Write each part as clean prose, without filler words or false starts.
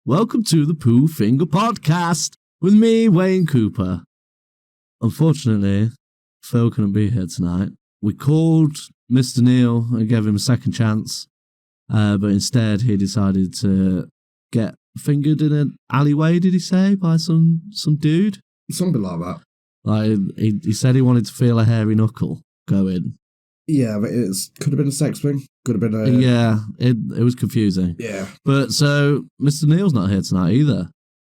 Welcome to the Poo Finger Podcast with me, Wayne Cooper. Unfortunately, Phil couldn't be here tonight. We called Mr. Neil and gave him a second chance, but instead he decided to get fingered in an alleyway, did he say, by some dude? Something like that. Like he said he wanted to feel a hairy knuckle go in. Yeah, but it could have been a sex thing. Could have been a... Yeah, it was confusing. Yeah. But so, Mr. Neil's not here tonight either.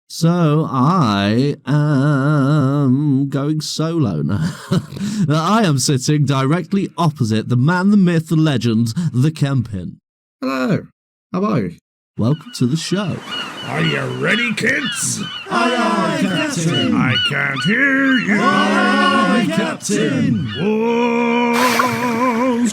So I am going solo now. I am sitting directly opposite the man, the myth, the legend, the Kempin. Hello. How are you? Welcome to the show. Are you ready, kids? Aye, aye, Captain. I can't hear you. Aye, aye, Captain. Whoa!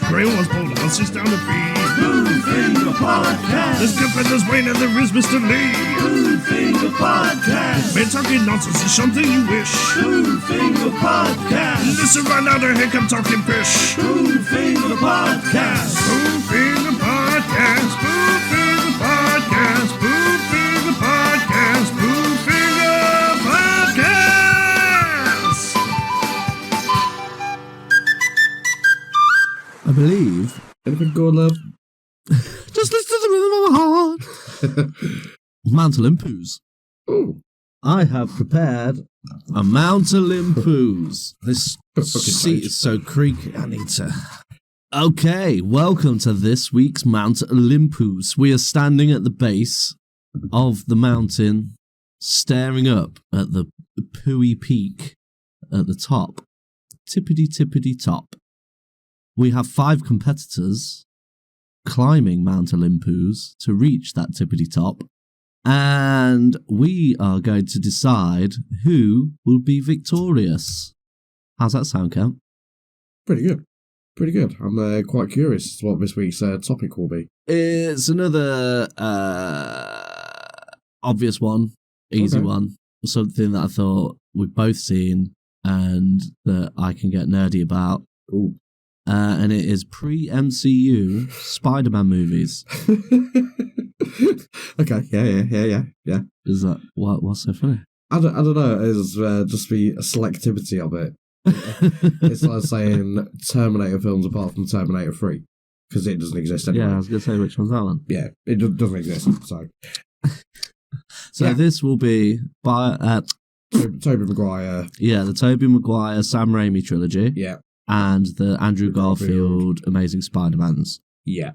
Grail was pulling us down the beat. Poo Finger Podcast. There's Kemp and there's Wayne and there is Mr. Lee. Poo Finger Podcast. Men talking nonsense is something you wish. Poo Finger Podcast. Listen right now to hear Kemp talking pish. Poo Finger Podcast. Poo Finger Podcast. Poo Finger Podcast. Poo Finger Podcast. Poo Finger Podcast. I believe... Anything good, love? Just listen to the rhythm of my heart. Mount Olympoo's. Ooh. I have prepared a Mount Olympoo's. This seat is so creaky. I need to... Okay, welcome to this week's Mount Olympoo's. We are standing at the base of the mountain, staring up at the Pooey Peak at the top. Tippity top. We have 5 competitors climbing Mount Olympoo's to reach that tippity top. And we are going to decide who will be victorious. How's that sound, Kemp? Pretty good. Pretty good. I'm quite curious as to what this week's topic will be. It's another obvious one, easy one, something that I thought we've both seen and that I can get nerdy about. Ooh. And it is pre-MCU Spider-Man movies. Okay, yeah. Is that what's so funny? I don't know. It's just the selectivity of it. It's like saying Terminator films apart from Terminator 3 because it doesn't exist anymore. Yeah, I was going to say which one's that one. Yeah, it doesn't exist. So yeah. This will be by Tobey Maguire. Yeah, the Tobey Maguire Sam Raimi trilogy. Yeah, and the Andrew Garfield Amazing Spider-Mans. Yeah.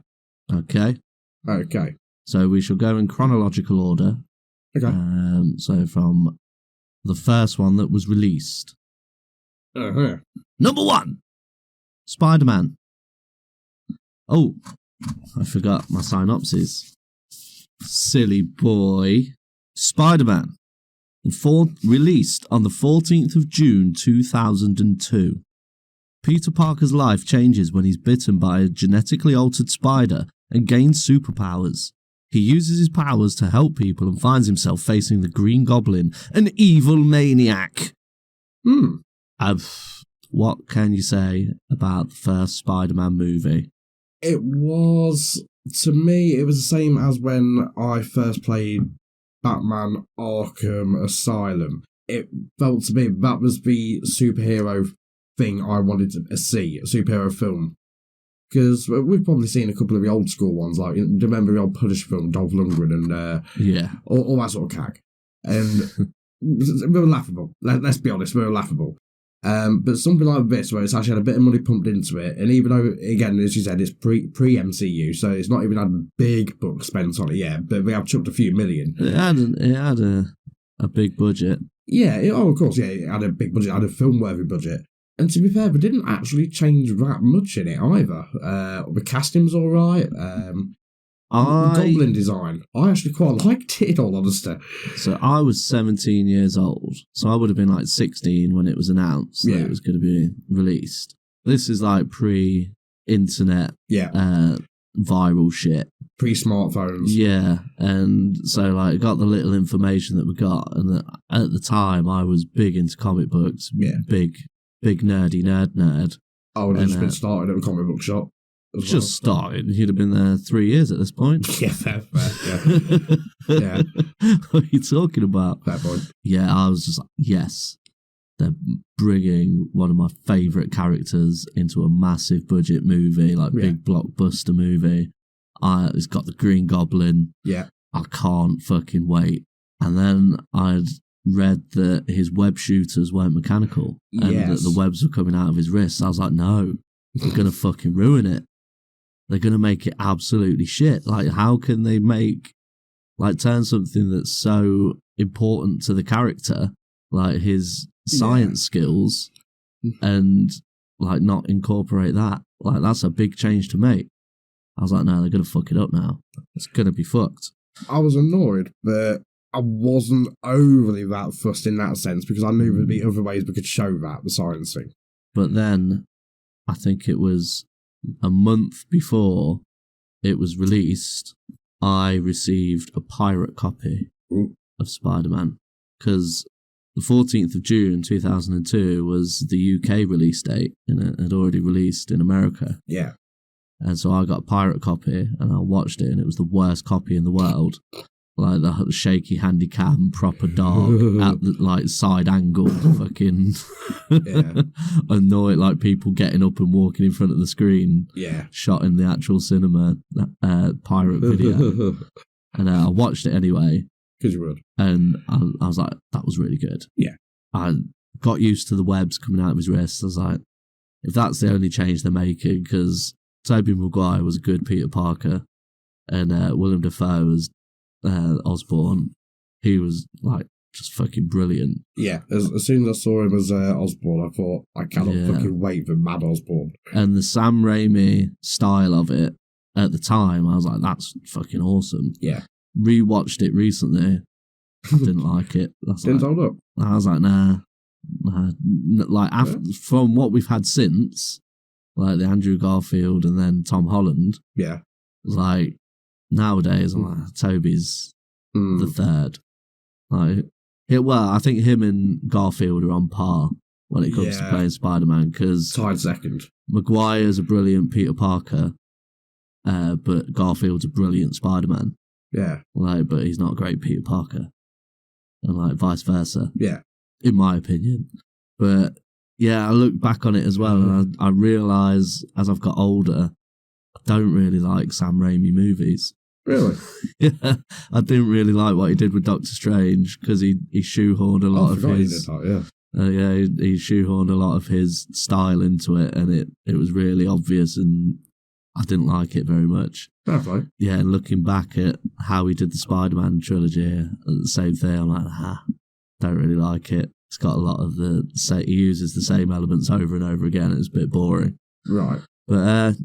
Okay. So we shall go in chronological order. Okay. So from the first one that was released. Uh-huh. Number 1, Spider-Man. Oh, I forgot my synopsis. Silly boy. Spider-Man. Released on the 14th of June 2002. Peter Parker's life changes when he's bitten by a genetically altered spider and gains superpowers. He uses his powers to help people and finds himself facing the Green Goblin, an evil maniac. What can you say about the first Spider-Man movie? To me, it was the same as when I first played Batman Arkham Asylum. It felt to me that was the superhero thing I wanted to see, a superhero film. Because we've probably seen a couple of the old school ones, like, remember the old Punisher film, Dolph Lundgren, and all that sort of cack. And we were laughable. Let's be honest, we were laughable. But something like this, where it's actually had a bit of money pumped into it, and even though, again, as you said, it's pre-MCU, so it's not even had a big buck spent on it yet, but we have chucked a few million. It had a big budget. Yeah, of course, it had a big budget, it had a film-worthy budget. And to be fair, we didn't actually change that much in it either. The casting was alright. The Goblin design, I actually quite liked it, in all honesty. So I was 17 years old, so I would have been like 16 when it was announced that it was going to be released. This is like pre-internet viral shit. Pre-smartphones. Yeah, and so like got the little information that we got, and at the time I was big into comic books. Yeah. Big nerdy nerd. I would have just been started at a comic book shop. Just started. He'd have been there 3 years at this point. Yeah, fair. Yeah. What are you talking about? Fair point. Yeah, I was just like, yes. They're bringing one of my favourite characters into a massive budget movie, like big blockbuster movie. It's got the Green Goblin. Yeah. I can't fucking wait. And then I'd read that his web shooters weren't mechanical and that the webs were coming out of his wrists. I was like, no, they're going to fucking ruin it. They're going to make it absolutely shit. Like, how can they turn something that's so important to the character, like his science skills, and not incorporate that? Like, that's a big change to make. I was like, no, they're going to fuck it up now. It's going to be fucked. I was annoyed, but I wasn't overly that fussed in that sense because I knew there'd be other ways we could show the science thing. But then, I think it was a month before it was released, I received a pirate copy of Spider-Man because the 14th of June 2002 was the UK release date and it had already released in America. Yeah. And so I got a pirate copy and I watched it and it was the worst copy in the world. Like the shaky handy cam, proper dark, at the side angle, fucking annoying, like people getting up and walking in front of the screen. Yeah. Shot in the actual cinema pirate video. And I watched it anyway. Because you would. And I was like, that was really good. Yeah. I got used to the webs coming out of his wrists. I was like, if that's the only change they're making, because Tobey Maguire was a good Peter Parker and Willem Dafoe was Osborn. He was just fucking brilliant. Yeah, as soon as I saw him as Osborn, I thought, I cannot fucking wait for Mad Osborn. And the Sam Raimi style of it at the time, I was like, that's fucking awesome. Yeah. Rewatched it recently. I didn't like it. Didn't hold up. I was like, nah. From what we've had since, like the Andrew Garfield and then Tom Holland. Yeah. Like, nowadays, I'm like, Toby's the third. I think him and Garfield are on par when it comes to playing Spider-Man, because tied second. Maguire's a brilliant Peter Parker, but Garfield's a brilliant Spider-Man. Yeah. But he's not a great Peter Parker. And vice versa. Yeah. In my opinion. But yeah, I look back on it as well and I realise as I've got older, I don't really like Sam Raimi movies. Really? Yeah, I didn't really like what he did with Doctor Strange because he shoehorned a lot of his. He shoehorned a lot of his style into it, and it was really obvious, and I didn't like it very much. Definitely. Yeah, and looking back at how he did the Spider-Man trilogy, the same thing. I'm like, don't really like it. It's got a lot of he uses the same elements over and over again. It's a bit boring. Right. But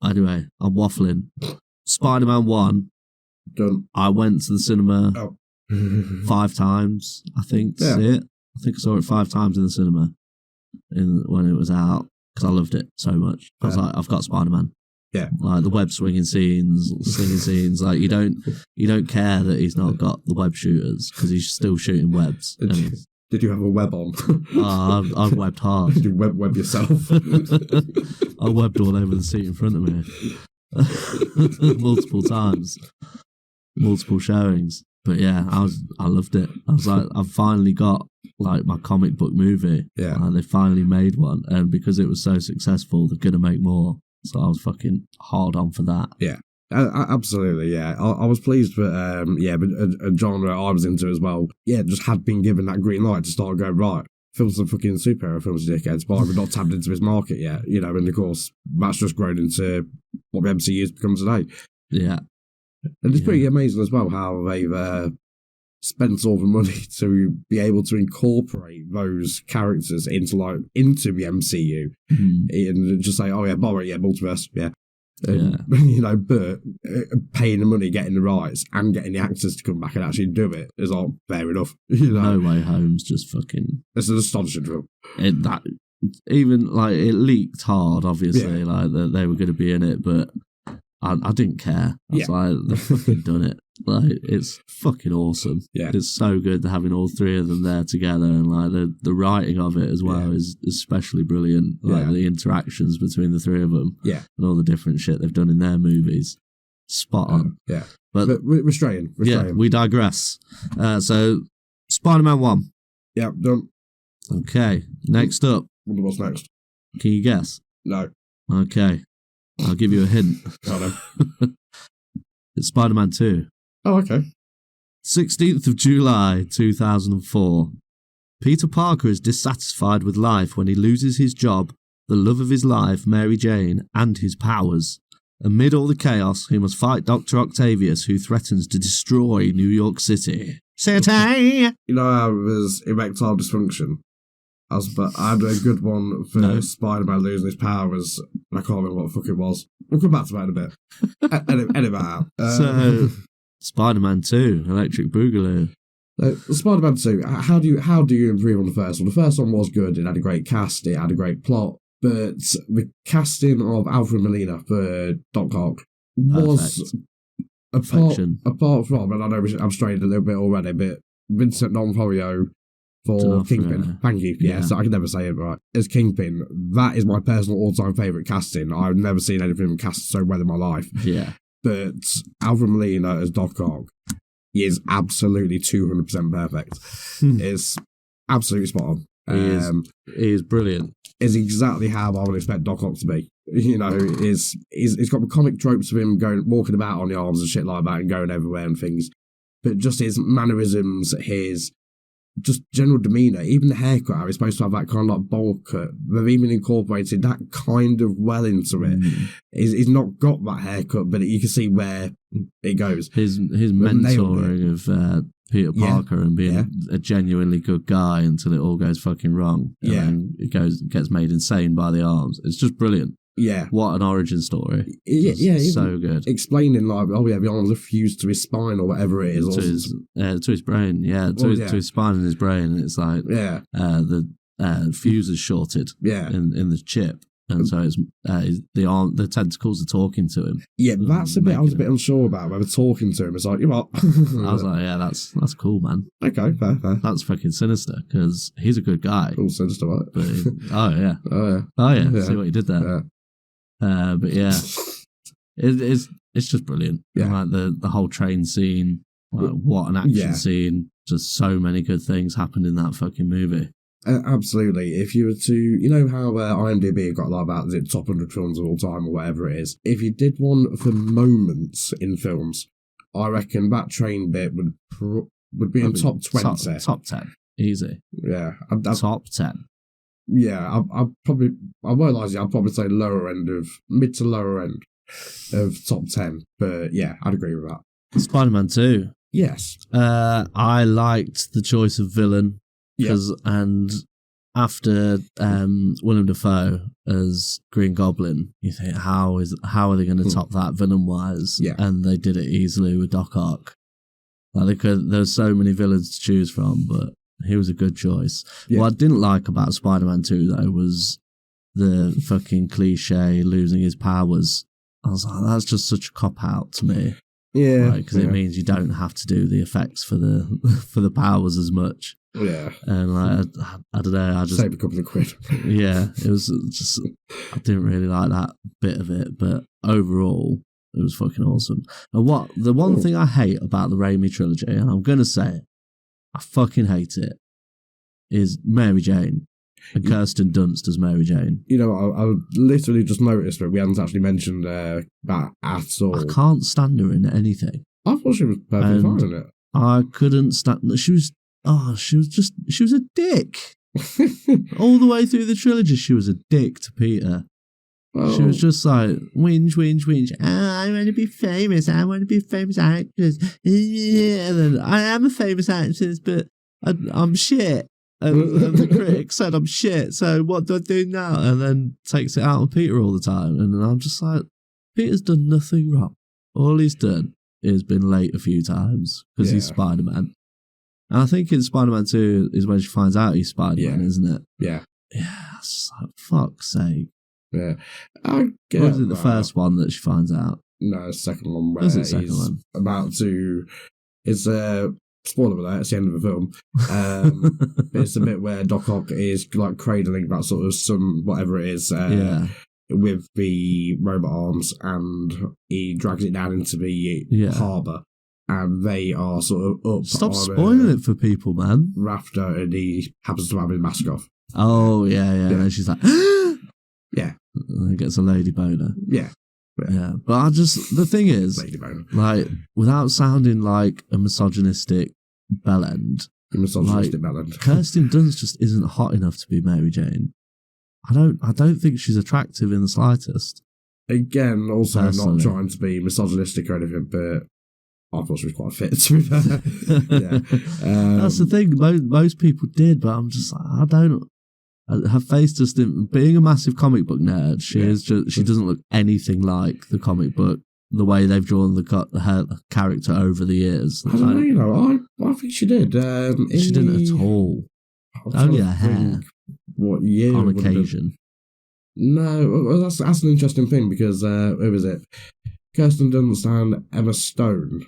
anyway, I'm waffling. Spider-Man 1. Done. I went to the cinema 5 times, I think, to see it. I think I saw it 5 times in the cinema when it was out, because I loved it so much. I was like, I've got Spider-Man. Yeah. Like the web slinging scenes, like you don't care that he's not got the web shooters because he's still shooting webs. Did you have a web on? I've webbed hard. Did you web yourself? I webbed all over the seat in front of me. Multiple times, multiple showings. But yeah, I loved it. I was like, I've finally got my comic book movie. Yeah. They finally made one, and because it was so successful, they're gonna make more. So I was fucking hard on for that. Yeah. Absolutely, yeah. I was pleased, but a genre I was into as well. Yeah, just had been given that green light to start going, right, films some fucking superhero films, dickheads, but I've not tapped into his market yet, and of course, that's just grown into what the MCU has become today. Yeah. And it's pretty amazing as well how they've spent all the money to be able to incorporate those characters into the MCU and just say, oh yeah, multiverse, yeah. But paying the money, getting the rights, and getting the actors to come back and actually do it is all fair enough. No Way Home's just fucking. It's an astonishing film. It leaked hard, obviously, that they were going to be in it, but I didn't care. I was like, they've fucking done it. Like, it's fucking awesome. Yeah. It's so good having all three of them there together, and like the writing of it as well is especially brilliant. Like the interactions between the three of them, and all the different shit they've done in their movies. Spot on. But we're straying. Yeah, we digress. So, Spider-Man 1. Yeah, done. Okay, next up. Wonder what's next. Can you guess? No. Okay, I'll give you a hint. It's Spider-Man 2. Oh, okay. 16th of July, 2004. Peter Parker is dissatisfied with life when he loses his job, the love of his life, Mary Jane, and his powers. Amid all the chaos, he must fight Dr. Octavius, who threatens to destroy New York City. City! You know how it was erectile dysfunction? But I had a good one for Spider-Man losing his powers. And I can't remember what the fuck it was. We'll come back to that in a bit. Edit that out. So, Spider-Man 2, Electric Boogaloo. Spider-Man 2, how do you improve on the first one? The first one was good. It had a great cast. It had a great plot. But the casting of Alfred Molina for Doc Ock was apart from, and I know I'm straying a little bit already, but Vincent D'Onofrio for Kingpin. Thank you. Yeah, so I can never say it right. As Kingpin, that is my personal all-time favourite casting. I've never seen anything cast so well in my life. Yeah. But Alfred Molina as Doc Ock is absolutely 200% perfect. It's absolutely spot on. He is brilliant. Is exactly how I would expect Doc Ock to be. You know, he's got the comic tropes of him walking about on the arms and shit like that and going everywhere and things. But just his mannerisms, his just general demeanour, even the haircut, how he's supposed to have that kind of like bowl cut. They've even incorporated that kind of well into it. He's not got that haircut, but you can see where it goes. His mentoring of Peter Parker and being a genuinely good guy until it all goes fucking wrong. And then it gets made insane by the arms. It's just brilliant. Yeah. What an origin story. So good. Explaining like, the arms are fused to his spine or whatever it is. To his brain, to his spine and his brain. It's like the fuse is shorted in the chip. And so it's the tentacles are talking to him. Yeah, that's a bit. I was a bit unsure about whether talking to him. It's like, you know what? I was like, yeah, that's cool, man. Okay, fair. That's fucking sinister because he's a good guy. All sinister, right? But oh yeah. See what you did there. But yeah, it's just brilliant. Yeah. Like the whole train scene. Like, what an action scene! Just so many good things happened in that fucking movie. Absolutely. If you were to, you know how IMDb got like about the top 100 films of all time or whatever it is. If you did one for moments in films, I reckon that train bit would be in top 20. Top 10, easy. Yeah, top 10. Yeah, I won't lie to you. I'd probably say mid to lower end of top 10. But yeah, I'd agree with that. Spider-Man 2. Yes. I liked the choice of villain. And after Willem Dafoe as Green Goblin, you think, how are they going to top that villain wise? Yeah. And they did it easily with Doc Ock. Like there's so many villains to choose from, but he was a good choice. Yeah. What I didn't like about Spider-Man 2 though was the fucking cliche losing his powers. I was like, that's just such a cop out to me. Yeah, because it means you don't have to do the effects for the powers as much. Yeah, and like I don't know, I just save a couple of quid. Yeah, it was just I didn't really like that bit of it, but overall it was fucking awesome. And the one thing I hate about the Raimi trilogy, and I'm gonna say it, I fucking hate it, is Mary Jane. And Kirsten Dunst as Mary Jane. You know, I literally just noticed that we hadn't actually mentioned that at all. I can't stand her in anything. I thought she was perfectly fine in it. I couldn't stand. She was a dick. All the way through the trilogy, she was a dick to Peter. Oh. She was just like, whinge. I want to be famous. I want to be a famous actress. And then, I am a famous actress, but I'm shit. And the critic said I'm shit, so what do I do now? And then takes it out on Peter all the time. And then I'm just like, Peter's done nothing wrong. All he's done is been late a few times because he's Spider-Man. And I think in Spider-Man 2 is when she finds out he's Spider-Man, isn't it? Yeah. Yeah, it's like, fuck's sake. Yeah. Or is it the first one that she finds out? No, the second one where Is it he's second one? about to. It's a spoiler alert. It's the end of the film. It's a bit where Doc Ock is like cradling that sort of sun, whatever it is, with the robot arms, and he drags it down into the harbour, and they are sort of up. Stop on spoiling it for people, man. Rafter, and he happens to have his mask off. Oh yeah. And then she's like, yeah, and gets a lady boner. Yeah. But the thing is, Lady boner. like, without sounding like a misogynistic bellend, Kirsten Dunst just isn't hot enough to be Mary Jane. I don't think she's attractive in the slightest. Again, also Personally. not trying to be misogynistic or anything, but I thought she was quite fit, to be fair. That's the thing. Most people did, but I'm just like, I don't. Her face just didn't. Being a massive comic book nerd, she doesn't look anything like the comic book. The way they've drawn her character over the years. I don't know. I think she did. She didn't at all. Only her hair. What year? On occasion. No, well, that's an interesting thing because who was it? Kirsten Dunst and Emma Stone.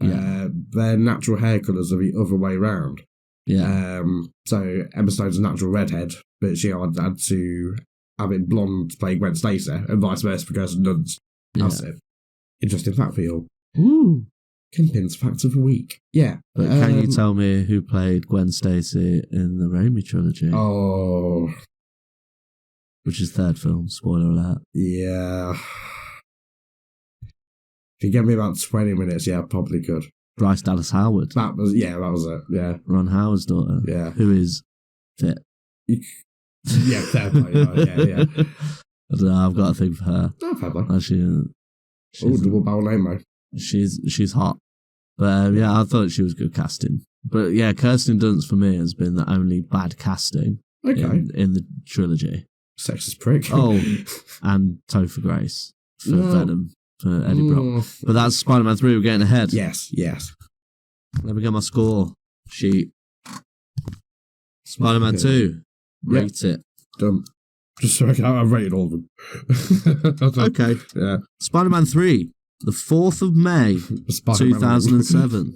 Yeah. Their natural hair colours are the other way round. Yeah. So Emma Stone's a natural redhead, but she had to have it blonde to play Gwen Stacy, and vice versa for Kirsten Dunst. That's it. Interesting fact for you all. Ooh. Kempin's fact of the week. Yeah. But can you tell me who played Gwen Stacy in the Raimi trilogy? Oh. Which is third film, spoiler alert. Yeah. If you give me about 20 minutes, yeah, I probably could. Bryce Dallas Howard. That was it, yeah. Ron Howard's daughter. Yeah. Who is fit. Yeah, fair play. Yeah. I don't know, I've got a thing for her. No, fair play. Double barrel name, though. She's hot. But yeah, I thought she was good casting. But yeah, Kirsten Dunst for me has been the only bad casting in the trilogy. Sexist prick. Oh, and Topher Grace for Venom, for Eddie Brock. But that's Spider-Man 3, we're getting ahead. Yes. Let me get my score sheet. Spider-Man 2, rate it. Done. Just so I've rated all of them. Okay. Yeah. Spider-Man 3, the 4th of May, 2007.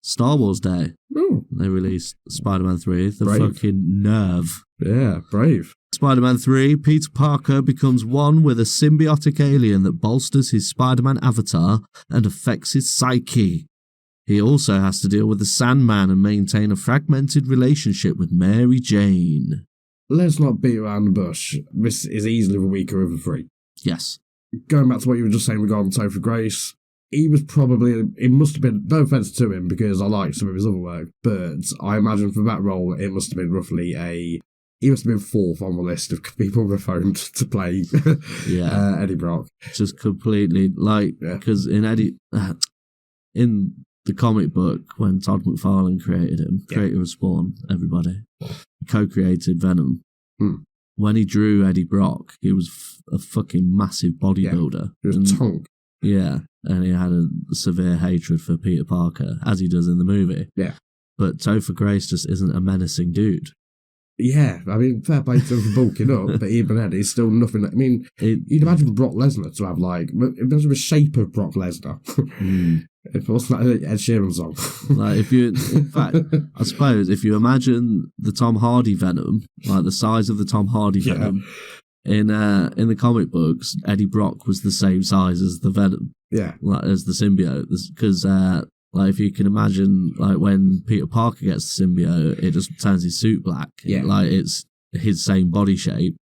Star Wars Day. Ooh. They released Spider-Man 3. The Brave. fucking nerve. Yeah, brave. Spider-Man 3, Peter Parker becomes one with a symbiotic alien that bolsters his Spider-Man avatar and affects his psyche. He also has to deal with the Sandman and maintain a fragmented relationship with Mary Jane. Let's not beat around the bush. This is easily the weaker of the three. Yes. Going back to what you were just saying regarding Topher Grace, he must have been, no offence to him because I like some of his other work, but I imagine for that role it must have been he must have been fourth on the list of people referred to play Eddie Brock. Just completely, because in the comic book, when Todd McFarlane created him, creator of Spawn, everybody, co-created Venom. When he drew Eddie Brock, he was a fucking massive bodybuilder. He was a tonk. Yeah, and he had a severe hatred for Peter Parker, as he does in the movie. Yeah. But Topher Grace just isn't a menacing dude. Yeah, I mean, fair play to him for bulking up, but even then, it's still nothing. I mean, you'd imagine Brock Lesnar to have, imagine the shape of Brock Lesnar. If it wasn't like Ed Sheeran song. In fact, I suppose if you imagine the Tom Hardy Venom, like the size of the Tom Hardy Venom, in the comic books, Eddie Brock was the same size as the Venom. Yeah. As the symbiote. Because, if you can imagine, when Peter Parker gets the symbiote, it just turns his suit black. Yeah. It's his same body shape.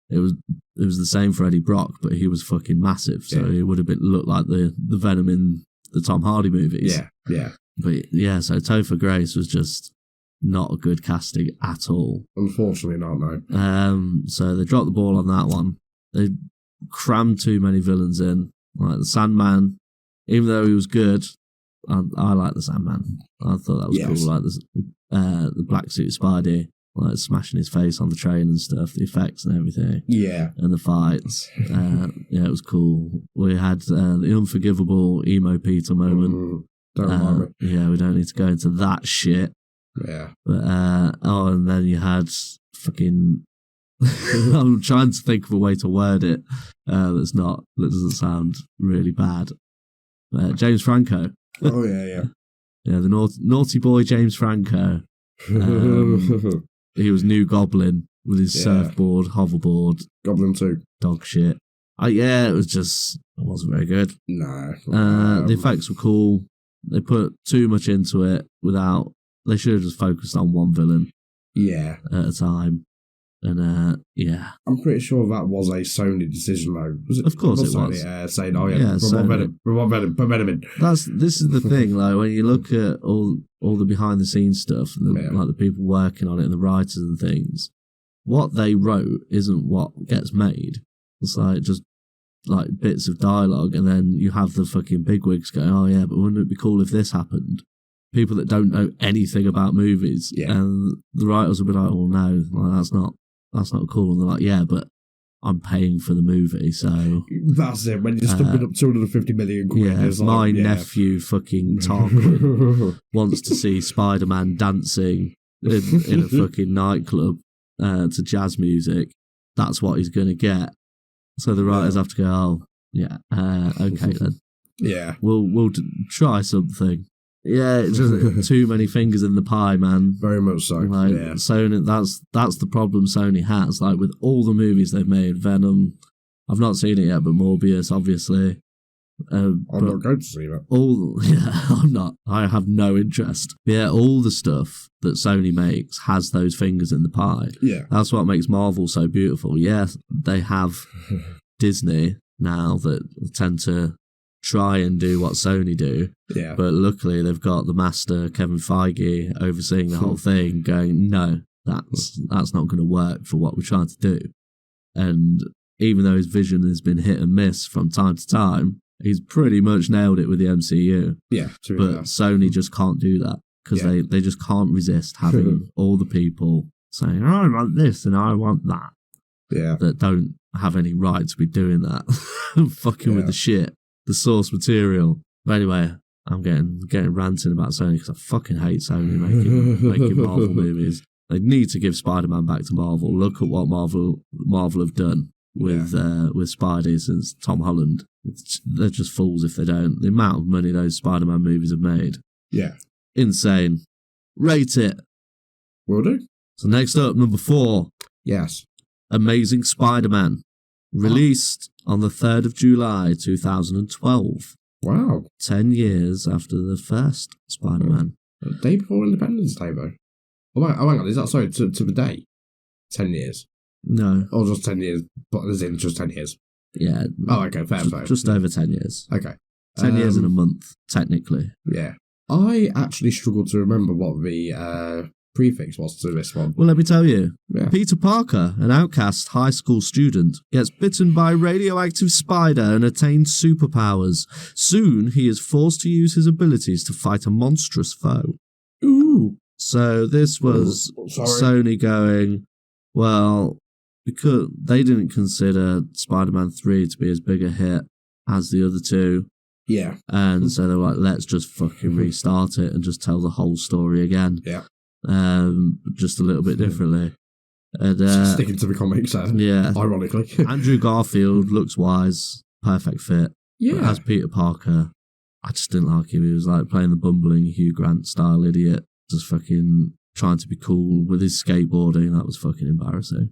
It was the same for Eddie Brock, but he was fucking massive. So he would have looked like the Venom in the Tom Hardy movies. Yeah. But yeah, so Topher Grace was just not a good casting at all. Unfortunately not, no. So they dropped the ball on that one. They crammed too many villains in. Like the Sandman, even though he was good, I like the Sandman. I thought that was cool. Like the black suit Spidey, smashing his face on the train and stuff, the effects and everything. Yeah. And the fights. It was cool. We had the unforgivable emo Peter moment. Don't mind me. Yeah, we don't need to go into that shit. Yeah. But and then you had fucking I'm trying to think of a way to word it that doesn't sound really bad. James Franco. Oh, yeah. Yeah, the naughty boy James Franco. He was New Goblin with his surfboard, hoverboard. Goblin 2. Dog shit. It wasn't very good. No. The effects were cool. They put too much into it they should have just focused on one villain. Yeah. At a time. And, I'm pretty sure that was a Sony decision, though. Of course it Sony, was. Saying, oh, yeah, put Venom in. This is the thing, like, when you look at all the behind-the-scenes stuff, and like the people working on it and the writers and things, what they wrote isn't what gets made. It's like just like bits of dialogue, and then you have the fucking bigwigs going, oh yeah, but wouldn't it be cool if this happened? People that don't know anything about movies, and the writers will be like, oh no, like, that's not cool. And they're like, yeah, but I'm paying for the movie, so that's it. When you're stumping up 250 million quid, yeah, my nephew fucking Tarquin wants to see Spider-Man dancing in a fucking nightclub to jazz music. That's what he's gonna get. So the writers have to go, oh yeah, okay then. Yeah, we'll try something. Yeah, it's just too many fingers in the pie, man. Very much so. Like, Sony, that's the problem Sony has. Like, with all the movies they've made, Venom, I've not seen it yet, but Morbius, obviously. I'm not going to see that. I'm not. I have no interest. Yeah, all the stuff that Sony makes has those fingers in the pie. Yeah. That's what makes Marvel so beautiful. Yeah, they have Disney now that tend to try and do what Sony do. Yeah. But luckily they've got the master Kevin Feige overseeing the whole thing, going, no, that's not going to work for what we're trying to do. And even though his vision has been hit and miss from time to time, he's pretty much nailed it with the MCU. Yeah. But Sony just can't do that because they just can't resist having all the people saying, I want this and I want that. Yeah. That don't have any right to be doing that. Fucking with the shit. The source material. But anyway, I'm getting ranting about Sony because I fucking hate Sony making Marvel movies. They need to give Spider-Man back to Marvel. Look at what Marvel have done with Spidey since Tom Holland. They're just fools if they don't. The amount of money those Spider-Man movies have made. Yeah. Insane. Rate it. Will do. So next up, number 4. Yes. Amazing Spider-Man. Released on the 3rd of July 2012. Wow. 10 years after the first Spider-Man. Day before Independence Day, though. Oh, hang on. Is that, sorry, to the day? 10 years? No. Or just 10 years, but as in just 10 years? Yeah. Oh, okay, fair. Just over 10 years. Okay. 10 years in a month, technically. Yeah. I actually struggled to remember what the prefix was to this one. Well, let me tell you. Yeah. Peter Parker, an outcast high school student, gets bitten by a radioactive spider and attains superpowers. Soon, he is forced to use his abilities to fight a monstrous foe. Ooh. So this was Sony going, well, because they didn't consider Spider-Man 3 to be as big a hit as the other two. Yeah. And so they were like, let's just fucking restart it and just tell the whole story again. Yeah. Just a little bit differently. And, sticking to the comics, yeah. Ironically. Andrew Garfield looks wise, perfect fit. Yeah. As Peter Parker, I just didn't like him. He was like playing the bumbling Hugh Grant style idiot, just fucking trying to be cool with his skateboarding. That was fucking embarrassing.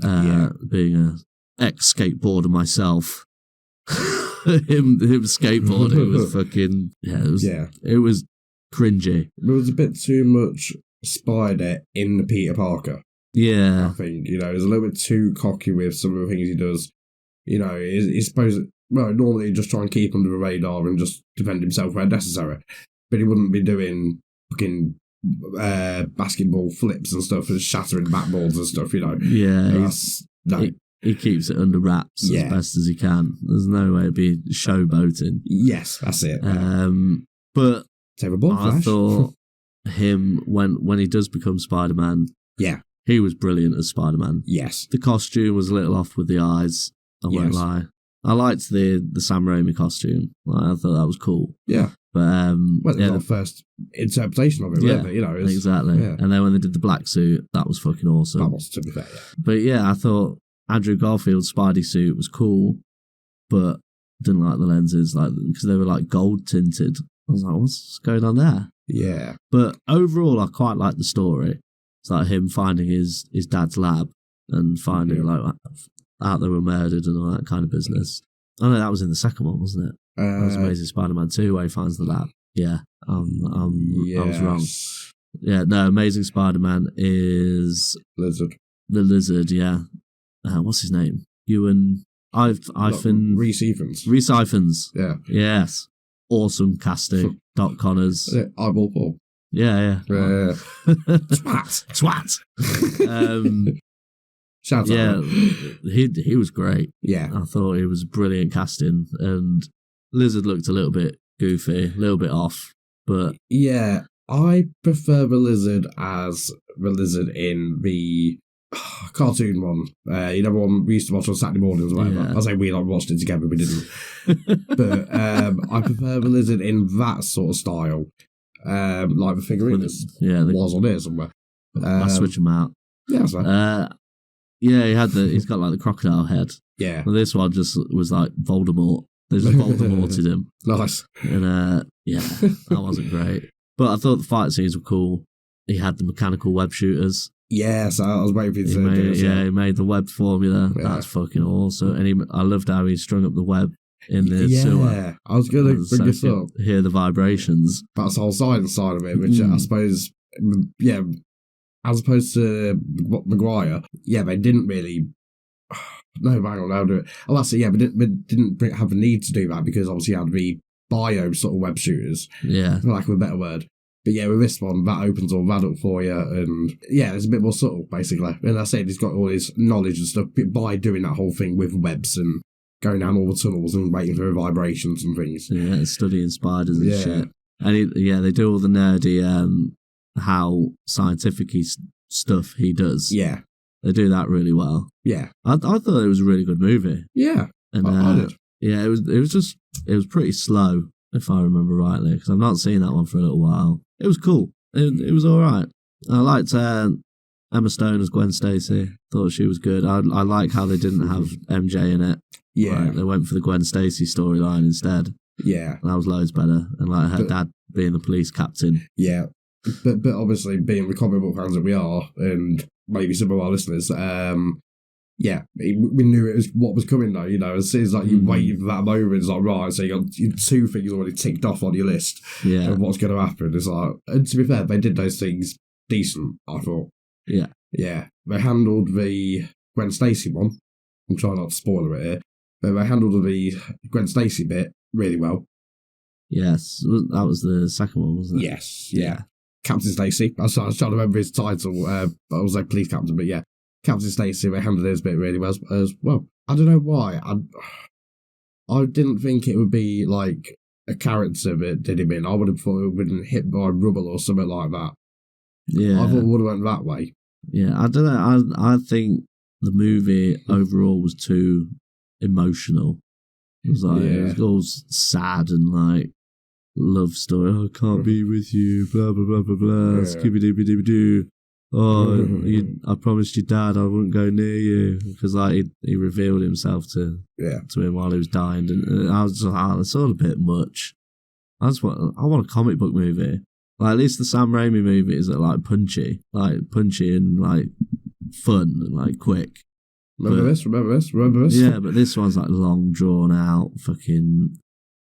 Being a ex-skateboarder myself, him skateboarding was fucking it was cringy. There was a bit too much Spider in Peter Parker. Yeah, I think he's a little bit too cocky with some of the things he does. He's supposed to, normally just try and keep under the radar and just defend himself where necessary, but he wouldn't be doing fucking basketball flips and stuff and shattering backboards and stuff. Yeah, he keeps it under wraps as best as he can. There's no way it'd be showboating. Yes, that's it. But I thought him when he does become Spider-Man. Yeah, he was brilliant as Spider-Man. Yes, the costume was a little off with the eyes. I won't lie. I liked the Sam Raimi costume. I thought that was cool. Yeah, But well, yeah, the first interpretation of it, really. You know, exactly. Yeah. And then when they did the black suit, that was fucking awesome. That was, to be fair. Yeah. But yeah, I thought Andrew Garfield's Spidey suit was cool, but didn't like the lenses, like because they were like gold tinted. I was like, what's going on there? Yeah. But overall, I quite like the story. It's like him finding his dad's lab and finding like out they were murdered and all that kind of business. Oh no, that was in the second one, wasn't it? That was Amazing Spider-Man 2 where he finds the lab. Yeah, I was wrong. Yeah, no, Amazing Spider-Man is Lizard. The Lizard. Yeah, what's his name? Ewan Reese Ifans. Reese Ifans. Yeah. Yes. Awesome casting. Doc Connors. Eyeball Paul. Yeah. Twat. Shout out. Yeah, he was great. Yeah. I thought he was brilliant casting, and Lizard looked a little bit goofy, a little bit off, but yeah, I prefer the Lizard as the Lizard in the cartoon one. You know, one we used to watch on Saturday mornings or whatever. Yeah. I say we watched it together, we didn't. But I prefer the Lizard in that sort of style. Like the figurine was on here somewhere. I'll switch them out. Yeah, that's right. Yeah, he's got like the crocodile head. Yeah. And this one just was like Voldemort. They just Voldemorted him. Nice. And yeah, that wasn't great. But I thought the fight scenes were cool. He had the mechanical web shooters. Yes, I was waiting for you to do this. Yeah, he made the web formula. Yeah. That's fucking awesome. And I loved how he strung up the web in the sewer. Yeah, I was going to bring this up. Hear the vibrations. That's the whole science side of it, which I suppose, yeah, as opposed to Maguire, yeah, they didn't really. No, hang on, I'll do it. Oh, that's it. Yeah, but didn't have the need to do that because obviously you had the bio sort of web shooters. Yeah, for lack of a better word. But yeah, with this one, that opens all that up for you, and yeah, it's a bit more subtle, basically. And I said he's got all his knowledge and stuff by doing that whole thing with webs and going down all the tunnels and waiting for vibrations and things. Yeah, studying spiders and shit. And they do all the nerdy how scientific stuff he does. Yeah. They do that really well. Yeah. I thought it was a really good movie. Yeah. And I did. Yeah, it was pretty slow, if I remember rightly, because I've not seen that one for a little while. It was cool. It was all right. I liked Emma Stone as Gwen Stacy. Thought she was good. I like how they didn't have MJ in it. Yeah. Like, they went for the Gwen Stacy storyline instead. Yeah. And that was loads better. And like her dad being the police captain. Yeah. But obviously, being the comic book fans that we are, and maybe some of our listeners, yeah, we knew it was what was coming though, you know, as soon as like you wait for that moment, it's like, right, so you got two things already ticked off on your list of what's going to happen. It's like, and to be fair, they did those things decent, I thought. Yeah. Yeah. They handled the Gwen Stacy one. I'm trying not to spoil it here, but they handled the Gwen Stacy bit really well. Yes, that was the second one, wasn't it? Yes, yeah. Captain Stacy. I was trying to remember his title. I was like police captain, but yeah. Captain Stacy, they handled his bit really well as well. I don't know why. I didn't think it would be like a character that did him in. I would have thought it would have been hit by rubble or something like that. Yeah. I thought it would have went that way. Yeah, I don't know. I think the movie overall was too emotional. It was like, it was all sad and like, love story. Oh, I can't be with you. Blah blah blah blah blah. Skibby dooby dooby doo. Oh, I promised your dad I wouldn't go near you because like he revealed himself to him while he was dying, and I was just like, that's all a bit much. I want a comic book movie. Like at least the Sam Raimi movies are like punchy and like fun and like quick. Remember this? Yeah, but this one's like long drawn out, fucking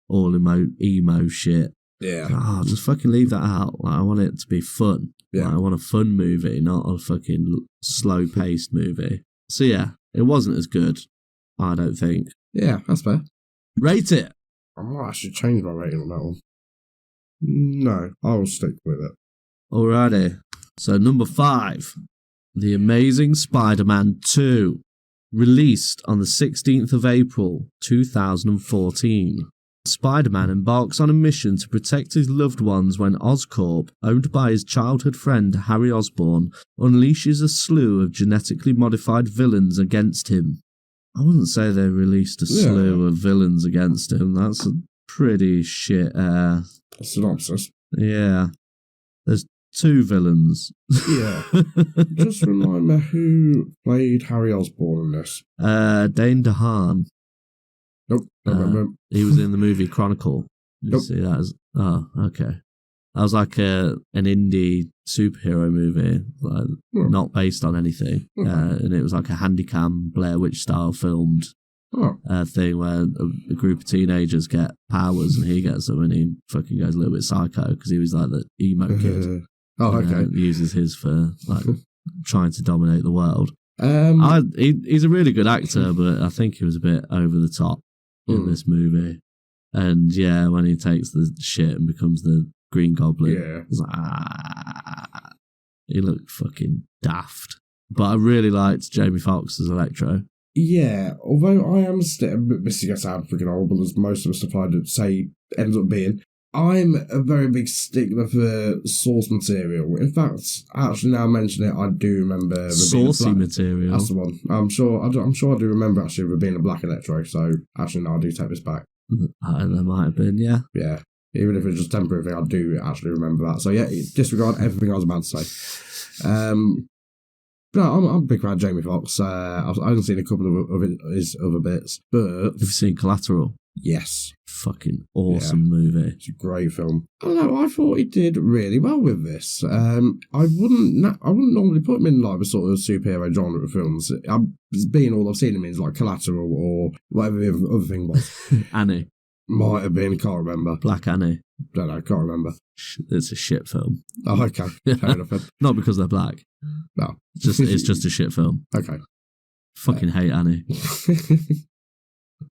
all emo shit. Yeah. Oh, just fucking leave that out. Like, I want it to be fun. Yeah. Like, I want a fun movie, not a fucking slow paced movie. So yeah, it wasn't as good, I don't think. Yeah, that's fair. Rate it. I might actually change my rating on that one. No, I'll stick with it. Alrighty. So number 5, The Amazing Spider-Man 2, released on the 16th of April 2014. Spider-Man embarks on a mission to protect his loved ones when Oscorp, owned by his childhood friend Harry Osborn, unleashes a slew of genetically modified villains against him. I wouldn't say they released a slew of villains against him. That's pretty shit. Synopsis. Yeah. There's 2 villains. Yeah. Just remind me who played Harry Osborn in this. Dane DeHaan. Nope. Don't remember. He was in the movie Chronicle. Did you see that? Oh, okay. That was like an indie superhero movie, like, not based on anything. And it was like a handycam Blair Witch style filmed thing where a group of teenagers get powers and he gets them and he fucking goes a little bit psycho because he was like the emo kid. Uses his for like trying to dominate the world. He's a really good actor, but I think he was a bit over the top in this movie. And yeah, when he takes the shit and becomes the Green Goblin, it's like, he looked fucking daft. But I really liked Jamie Foxx as Electro. Yeah, although I am still, this gets out freaking horrible as most of the stuff I'd say ends up being, I'm a very big stickler for source material. In fact, actually now I mention it, I do remember saucy material. That's the one. I'm sure I do remember actually there being a black Electro, so actually no, I do take this back. There might have been, yeah. Yeah. Even if it's just a temporary thing, I do actually remember that. So yeah, disregard everything I was about to say. No, I'm a big fan of Jamie Foxx. I haven't seen a couple of his other bits, but have you seen Collateral? Yes. Fucking awesome movie. It's a great film. I don't know, I thought he did really well with this. I wouldn't normally put him in like the sort of superhero genre of films. Being all I've seen him in is like Collateral or whatever the other thing was. Annie. Might have been, can't remember. Black Annie. Don't know, can't remember. It's a shit film. Oh, okay. Fair enough. Not because they're black. No. It's just a shit film. Okay. Fucking hate Annie.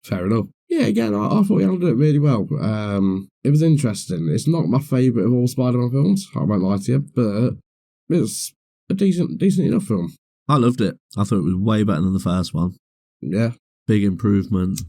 Fair enough. Yeah, again, I thought he handled it really well. It was interesting. It's not my favourite of all Spider-Man films, I won't lie to you, but it's a decent enough film. I loved it. I thought it was way better than the first one. Yeah. Big improvement.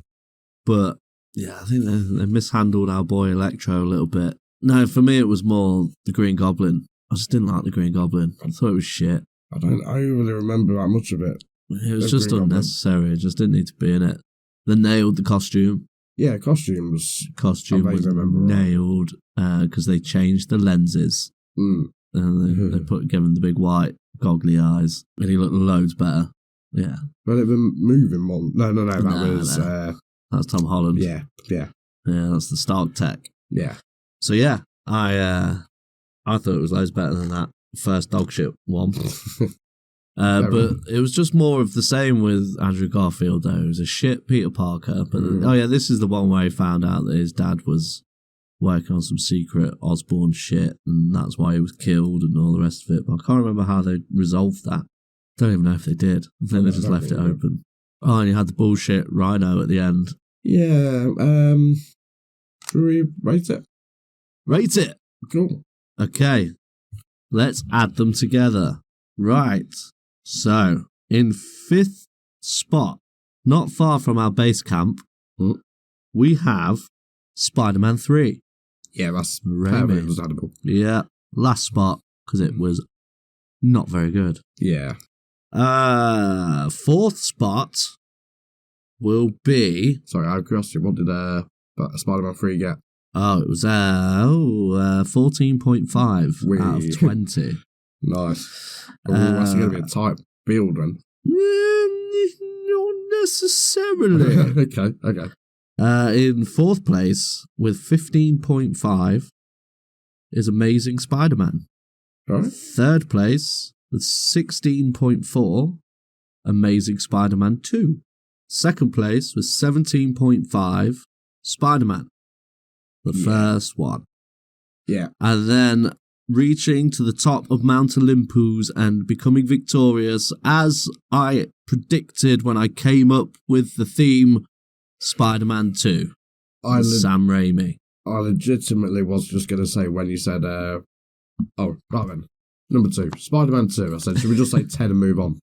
But yeah, I think they mishandled our boy Electro a little bit. No, for me it was more the Green Goblin. I just didn't like the Green Goblin. I thought it was shit. I don't overly remember that much of it. It was just unnecessary. It just didn't need to be in it. They nailed the costume. Yeah, costume was nailed because they changed the lenses. And they gave him the big white goggly eyes and he looked loads better. Yeah. But it was moving one. No, that was that's Tom Holland. Yeah. That's the Stark Tech. Yeah. So yeah, I thought it was loads better than that first dog shit one. But it was just more of the same with Andrew Garfield though. It was a shit Peter Parker. But this is the one where he found out that his dad was working on some secret Osborn shit and that's why he was killed and all the rest of it. But I can't remember how they resolved that. Don't even know if they did. I think they just left it open. Oh, and you had the bullshit Rhino at the end. Yeah. Should we rate it? Rate it! Cool. Okay. Let's add them together. Right. So, in 5th spot, not far from our base camp, we have Spider-Man 3. Yeah, that's Raimi. understandable. Yeah. Last spot, because it was not very good. Yeah. 4th spot will be... Sorry, I have curiosity. What did Spider-Man 3 get? Oh, it was 14.5 out of 20. Nice. That's going to be a tight build, then. Not necessarily. Okay. In 4th place, with 15.5, is Amazing Spider-Man. Right. 3rd place, with 16.4, Amazing Spider-Man 2. 2nd place, with 17.5, Spider-Man. The first one. Yeah. And then reaching to the top of Mount Olympoo and becoming victorious, as I predicted when I came up with the theme, Spider-Man 2. Sam Raimi. I legitimately was just going to say when you said, right then, number 2, Spider-Man 2. I said, should we just say 10 and move on?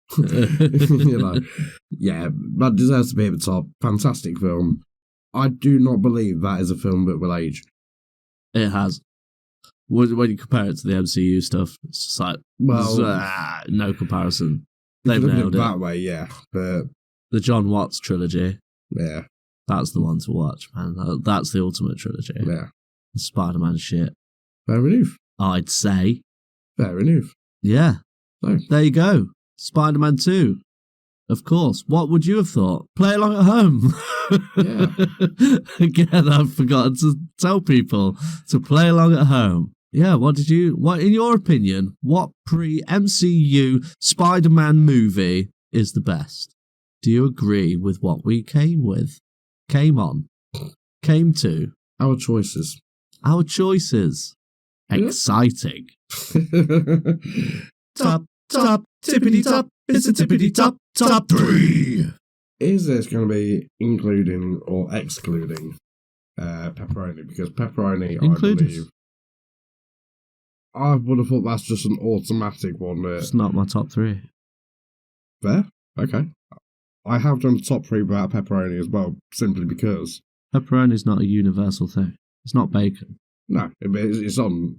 Yeah, that deserves to be at the top. Fantastic film. I do not believe that is a film that will age. It has. When you compare it to the MCU stuff, it's just like, no comparison. They've nailed it. That way, yeah. But the John Watts trilogy. Yeah. That's the one to watch, man. That's the ultimate trilogy. Yeah. The Spider-Man shit. Fair enough. I'd say. Fair enough. Yeah. So, There you go. Spider-Man 2. Of course. What would you have thought? Play along at home. Yeah. Again, I've forgotten to tell people to play along at home. Yeah, what, in your opinion, what pre-MCU Spider-Man movie is the best? Do you agree with what we came to? our choices. Our choices. Yeah. Exciting. Top, tippity top, it's a tippity top 3. Is this going to be including or excluding pepperoni? Because pepperoni, Included. I believe, I would have thought that's just an automatic one. It's not my top 3. Fair? Okay. I have done top 3 without pepperoni as well, simply because... Pepperoni is not a universal thing. It's not bacon. No, it's on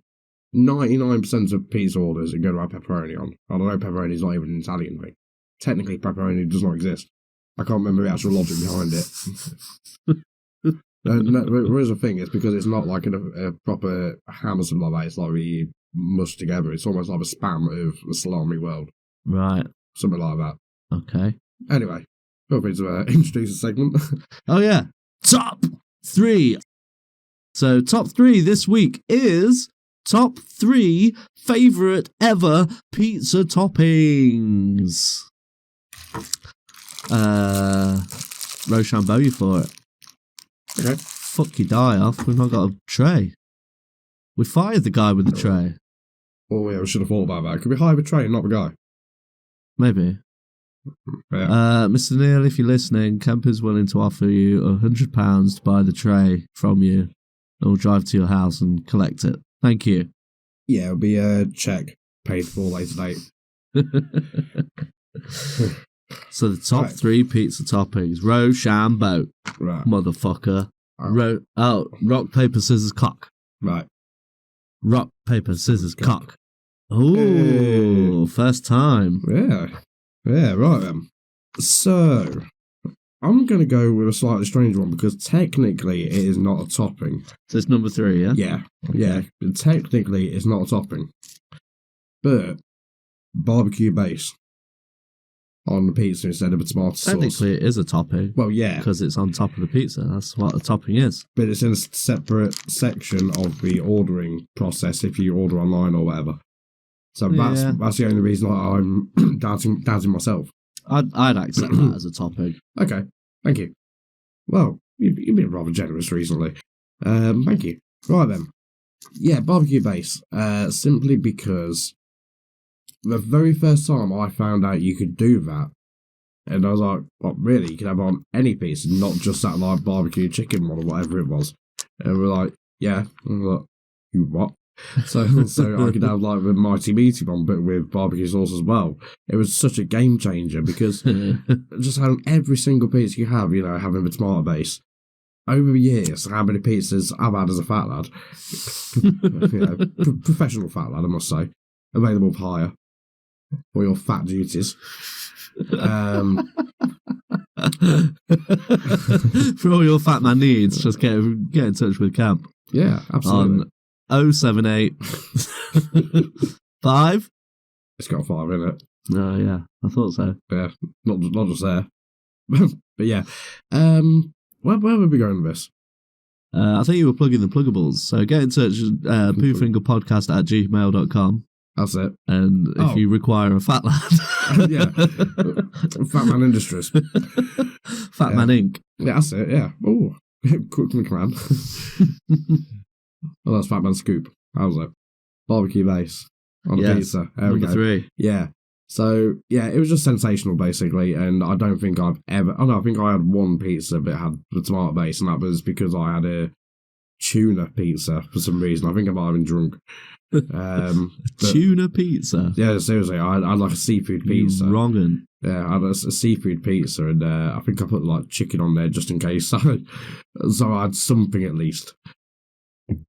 99% of pizza orders that go to have pepperoni on. I don't know, pepperoni is not even an Italian thing. Technically, pepperoni does not exist. I can't remember the actual logic behind it. No, there is a thing. It's because it's not like a proper ham or something like that. It's like we mush together. It's almost like a spam of the salami world. Right. Something like that. Okay. Anyway, feel free to introduce the segment. Oh, yeah. Top 3. So, top 3 this week is top 3 favourite ever pizza toppings. Rochambeau you for it. Okay. Fuck you die off. We've not got a tray. We fired the guy with the tray. Oh, yeah, we should have thought about that. Could we hire the train, not the guy? Maybe. Yeah. Mr. Neil, if you're listening, Kemp is willing to offer you £100 to buy the tray from you. And we'll drive to your house and collect it. Thank you. Yeah, it'll be a check paid for later date. So the top Right. 3 pizza toppings. Rochambeau. Right. Motherfucker. Oh. Rock, paper, scissors, cock. Right. Rock, paper, scissors, cock. Ooh, first time. Yeah. Yeah, right then. So, I'm going to go with a slightly strange one because technically it is not a topping. So it's number 3, yeah? Yeah. Yeah. Technically it's not a topping. But, barbecue base on the pizza instead of a tomato sauce. Technically it is a topping. Well, yeah. Because it's on top of the pizza. That's what a topping is. But it's in a separate section of the ordering process if you order online or whatever. So that's the only reason I'm doubting myself. I'd accept that as a topping. Okay, thank you. Well, you've been rather generous recently. Thank you. Right then. Yeah, barbecue base. Simply because the very first time I found out you could do that, and I was like, what, really? You can have it on any piece, not just that like barbecue chicken one or whatever it was. And we're like, yeah. And we're like, you what? So I could have like the Mighty Meaty one, but with barbecue sauce as well. It was such a game changer because just having every single pizza you have, having the tomato base. Over the years, how many pizzas I've had as a fat lad, professional fat lad, I must say, available for hire for your fat duties. For all your fat man needs, just get in touch with Kemp. Yeah, absolutely. On 078 5. It's got a 5 in it. Oh yeah, I thought so. Yeah, not just there. But yeah, where would we go with this? I think you were plugging the pluggables. So get in touch, Poo Finger Podcast at gmail.com. That's it. And if you require a fat lad, yeah, Fat Man Industries, Fat Man Inc. Yeah, that's it. Yeah. Oh, Cook McMahon. Oh, that's Fat Man Scoop. How's it? Barbecue base on a pizza. There we go. Number 3. Yeah. So, yeah, it was just sensational, basically, and I don't think I've ever... Oh, no, I think I had one pizza that had the tomato base, and that was because I had a tuna pizza for some reason. I think I might have been drunk. Tuna pizza? Yeah, seriously, I had like a seafood pizza. You wrongin'. Yeah, I had a seafood pizza, and I think I put like chicken on there just in case. So I had something at least.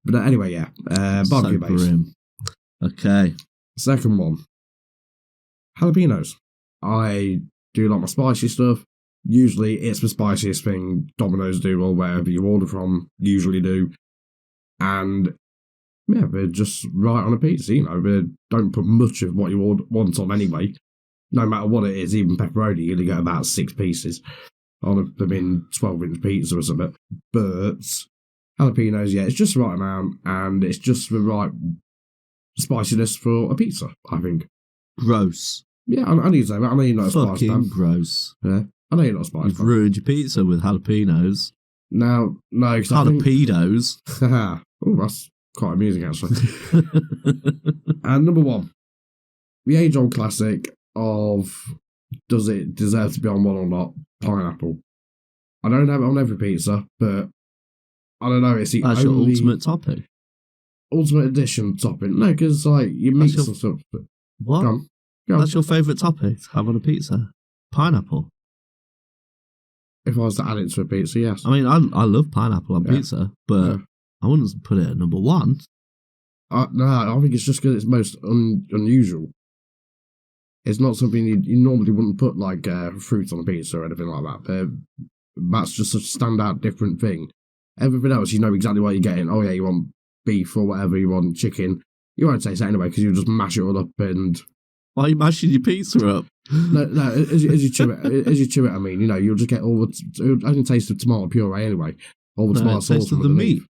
But anyway, yeah, barbecue So base. grim. Okay. Second one, jalapenos. I do like my spicy stuff. Usually it's the spiciest thing Domino's do or wherever you order from usually do. And yeah, they're just right on a pizza, you know. They don't put much of what you want on anyway. No matter what it is, even pepperoni, you only get about 6 pieces on a 12-inch pizza or something. But jalapenos, yeah, it's just the right amount, and it's just the right spiciness for a pizza, I think. Gross. Yeah, I need to say that. I know you're not a spice Fucking fan. gross. Yeah, I know you're not a spice You've fan. ruined your pizza with jalapenos. Now, no, because I think... Jalapenos. Oh, that's quite amusing, actually. And number 1, the age-old classic of does it deserve to be on one or not? Pineapple. I don't have it on every pizza, but I don't know. It's the That's only your ultimate topping. ultimate edition topping. No, because like you mix That's and stuff. But What? go on. That's your favourite topping to have on a pizza? Pineapple. If I was to add it to a pizza, yes. I mean, I love pineapple on Yeah. pizza, but Yeah. I wouldn't put it at number 1. No, I think it's just because it's most unusual. It's not something you normally wouldn't put like fruit on a pizza or anything like that. That's just a standout different thing. Everything else, you know exactly what you're getting. Oh yeah, you want beef or whatever, you want chicken. You won't taste it anyway because you'll just mash it all up and... Why are you mashing your pizza up? No, as you chew it, I mean, you know, you'll just get all the... I can taste the tomato puree anyway. All the tomato sauce taste of from the underneath. meat.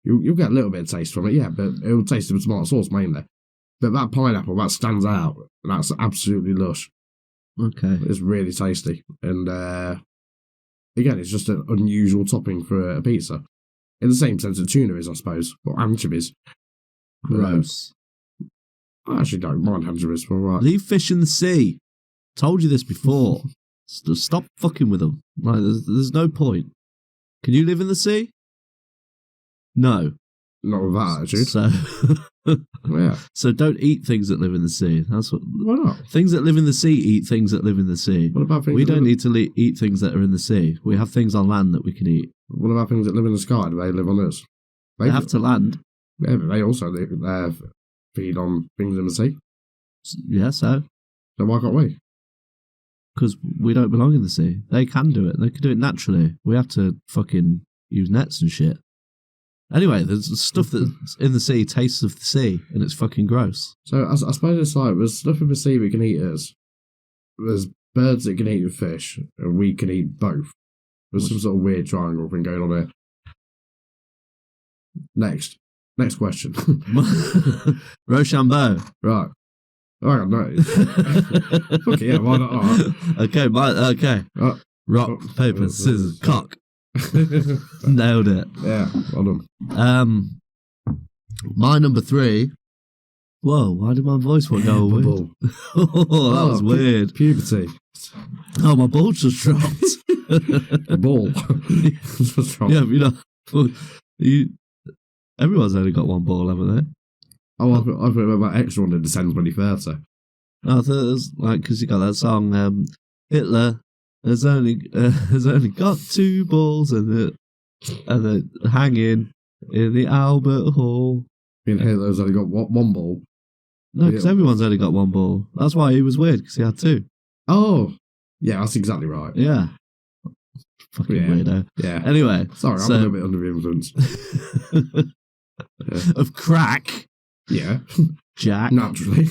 You'll get a little bit of taste from it, yeah, but it'll taste of the tomato sauce mainly. But that pineapple, that stands out. That's absolutely lush. Okay. It's really tasty. And again, it's just an unusual topping for a pizza. In the same sense that tuna is, I suppose, or anchovies. Gross. I actually don't mind anchovies, but all right. Leave fish in the sea. Told you this before. Stop fucking with them. Like, there's no point. Can you live in the sea? No. Not with that attitude. So, Yeah. so don't eat things that live in the sea. That's what. Why not? Things that live in the sea eat things that live in the sea. What about things We that don't live- need to eat things that are in the sea. We have things on land that we can eat. What about things that live in the sky? Do they live on us? They have to land. Yeah, but they also feed on things in the sea. Yeah, so. So why can't we? Because we don't belong in the sea. They can do it. They can do it naturally. We have to fucking use nets and shit. Anyway, there's stuff that's in the sea tastes of the sea, and it's fucking gross. So I suppose it's like there's stuff in the sea we can eat as. There's birds that can eat with fish, and we can eat both. There's some sort of weird triangle thing going on here. Next question. Rochambeau. Right. Oh, no. Fuck it, yeah, why not? All right. Okay. Rock, paper, scissors, cock. Nailed it. Yeah, well done. My number 3. Whoa, why did my voice go weird? Bubble. Oh, that was weird. Puberty. Oh, my balls just dropped. Ball. What's wrong? Yeah, but everyone's only got one ball, haven't they? Oh, I thought about extra one in December 2030. I thought it was like, because you got that song, Hitler has only got 2 balls and they're hanging in the Albert Hall. Me and Hitler's only got one ball. No, because Yeah. everyone's only got 1 ball. That's why he was weird, because he had 2. Oh, yeah, that's exactly right. Yeah. Fucking Yeah. weirdo. Yeah. Anyway. Sorry, I'm a little bit under the influence. Of crack, Yeah, Jack. naturally.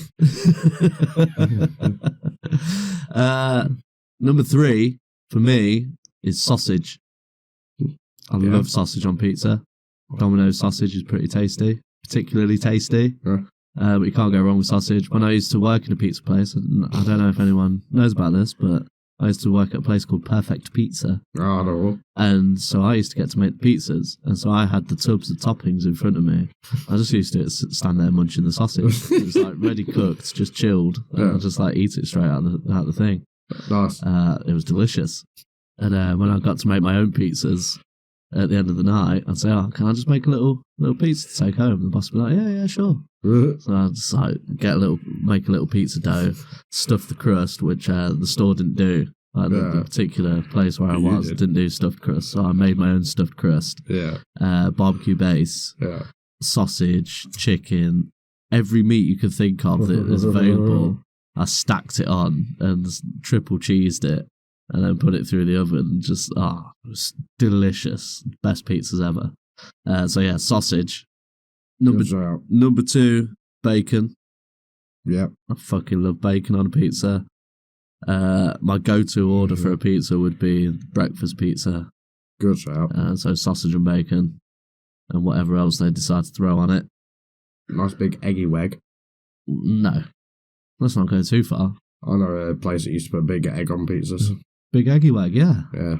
Number 3 for me is sausage. I Yeah. love sausage on pizza. Domino's sausage is pretty tasty, particularly tasty. Yeah. But you can't go wrong with sausage. When I used to work in a pizza place, and I don't know if anyone knows about this, but I used to work at a place called Perfect Pizza. Oh, no. And so I used to get to make the pizzas. And so I had the tubs of toppings in front of me. I just used to stand there munching the sausage. It was like ready cooked, just chilled. And Yeah. I just like eat it straight out of the thing. Nice. It was delicious. And when I got to make my own pizzas at the end of the night, I'd say, "Oh, can I just make a little pizza to take home?" And the boss would be like, "Yeah, sure." So I'd just like make a little pizza dough, stuff the crust, which the store didn't do. Like the particular place where I You was did. didn't do stuffed crust, so I made my own stuffed crust. Yeah. Barbecue base, Yeah. sausage, chicken, every meat you could think of that was available. I stacked it on and triple cheesed it and then put it through the oven. Just, it was delicious. Best pizzas ever. So yeah, sausage. Number 2, bacon. Yeah. I fucking love bacon on a pizza. My go-to order for a pizza would be breakfast pizza. Good shout. So sausage and bacon, and whatever else they decide to throw on it. Nice big eggy weg. No, let's not go too far. I know a place that used to put a big egg on pizzas. Big eggy wag, yeah. Yeah.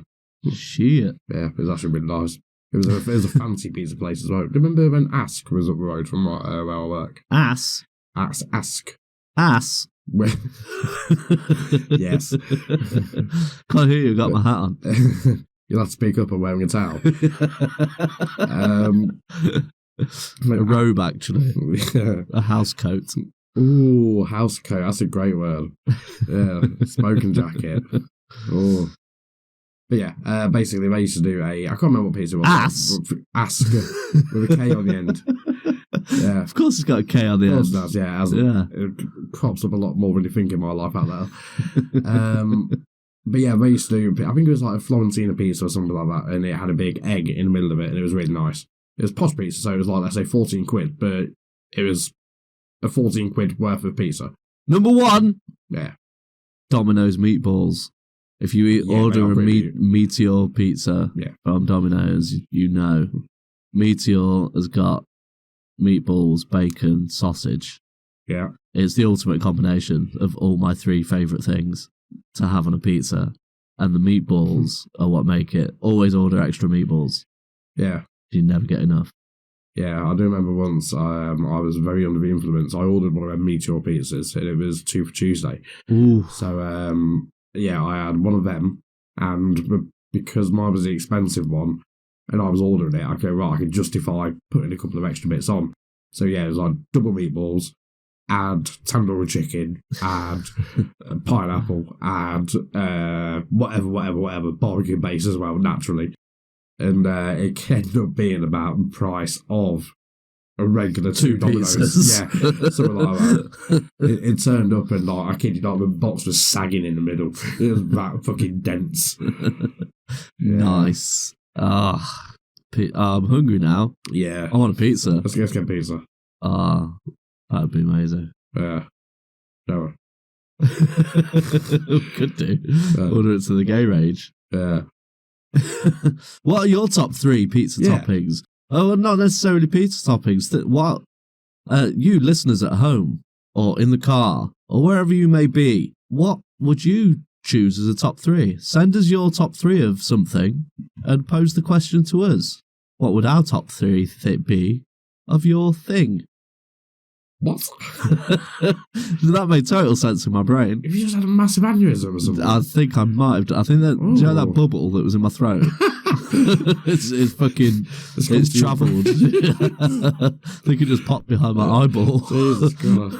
Shit. Yeah, it was actually really nice. It was a fancy pizza place as well. Do you remember when Ask was up the road from where I work? Ask. Ask. Yes. Can't hear you, got my hat on. You'll have to speak up, I'm wearing a towel. A robe, actually. Yeah. A house coat. Ooh, house coat, that's a great word. Yeah, smoking jacket. Oh. But yeah, basically they used to do I can't remember what pizza it was. Ask with a K on the end. Yeah. Of course it's got a K on the end. Of course it does, yeah. It crops up a lot more when you think in my life out there. But yeah, they used to do, I think it was like a Florentina pizza or something like that, and it had a big egg in the middle of it, and it was really nice. It was posh pizza, so it was like, let's say, 14 quid, but it was a 14 quid worth of pizza. Number 1. Yeah. Domino's meatballs. If you order a Meteor pizza from Domino's, you know Meteor has got meatballs, bacon, sausage. Yeah. It's the ultimate combination of all my 3 favourite things to have on a pizza. And the meatballs are what make it. Always order extra meatballs. Yeah. You never get enough. Yeah, I do remember once I was very under the influence. I ordered one of them Meteor pizzas, and it was 2 for Tuesday. Ooh. So, yeah, I had one of them, and because mine was the expensive one, and I was ordering it, I go, right, I could justify putting a couple of extra bits on. So, yeah, it was like double meatballs, add tandoori chicken, add pineapple, add whatever, barbecue base as well, naturally. And it ended up being about the price of a regular 2 Domino's. Yeah, something like that. It turned up and, like, I kid you not, the box was sagging in the middle. It was that fucking dense. Yeah. Nice. I'm hungry now. Yeah. I want a pizza. Let's get pizza. That'd be amazing. Yeah. No. Could do. Order it to the gay rage. Yeah. What are your top 3 pizza toppings? Oh, not necessarily pizza toppings. What you listeners at home or in the car or wherever you may be, what would you choose as a top 3? Send us your top 3 of something and pose the question to us. What would our top 3 be of your thing? What? That made total sense in my brain. If you just had a massive aneurysm or something. I think I might have. I think that, do you know that bubble that was in my throat? it's fucking, it's travelled. I think it just popped behind my eyeball. Jesus God.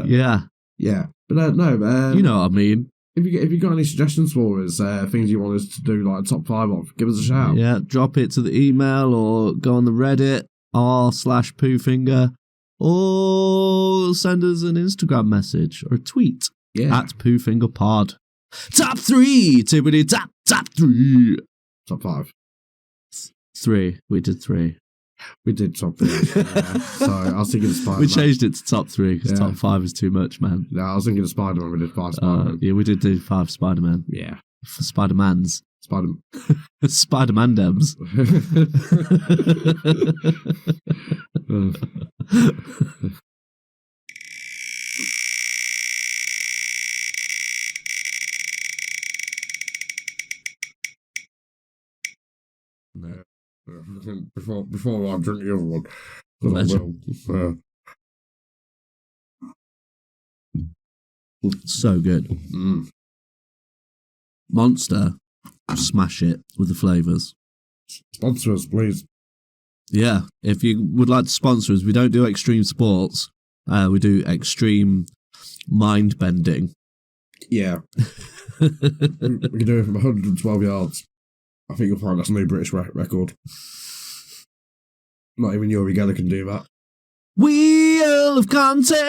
Yeah. Yeah. But no, you know what I mean. If you got any suggestions for us, things you want us to do, like a top 5 of, give us a shout. Yeah, drop it to the email or go on the Reddit r/Poo Finger, or send us an Instagram message or a tweet at Poo Finger Pod. Top 3, Tibbity, top 3. Top 5. 3. We did 3. We did top 3. Sorry, I was thinking of Spider-Man. We changed it to top 3 because top 5 is too much, man. No, I was thinking of Spider-Man. We did 5 Spider-Man. Yeah, we did do 5 Spider-Man. Yeah. For Spider-Mans. Spider-Man-dems. Spider-Man-dems. Before I drink the other one. So good. Monster, smash it with the flavours. Sponsor us, please. Yeah, if you would like to sponsor us, we don't do extreme sports. We do extreme mind bending. Yeah. We can do it from 112 yards. I think you'll find that's a new British record. Not even Yuri Geller can do that. Wheel of Content!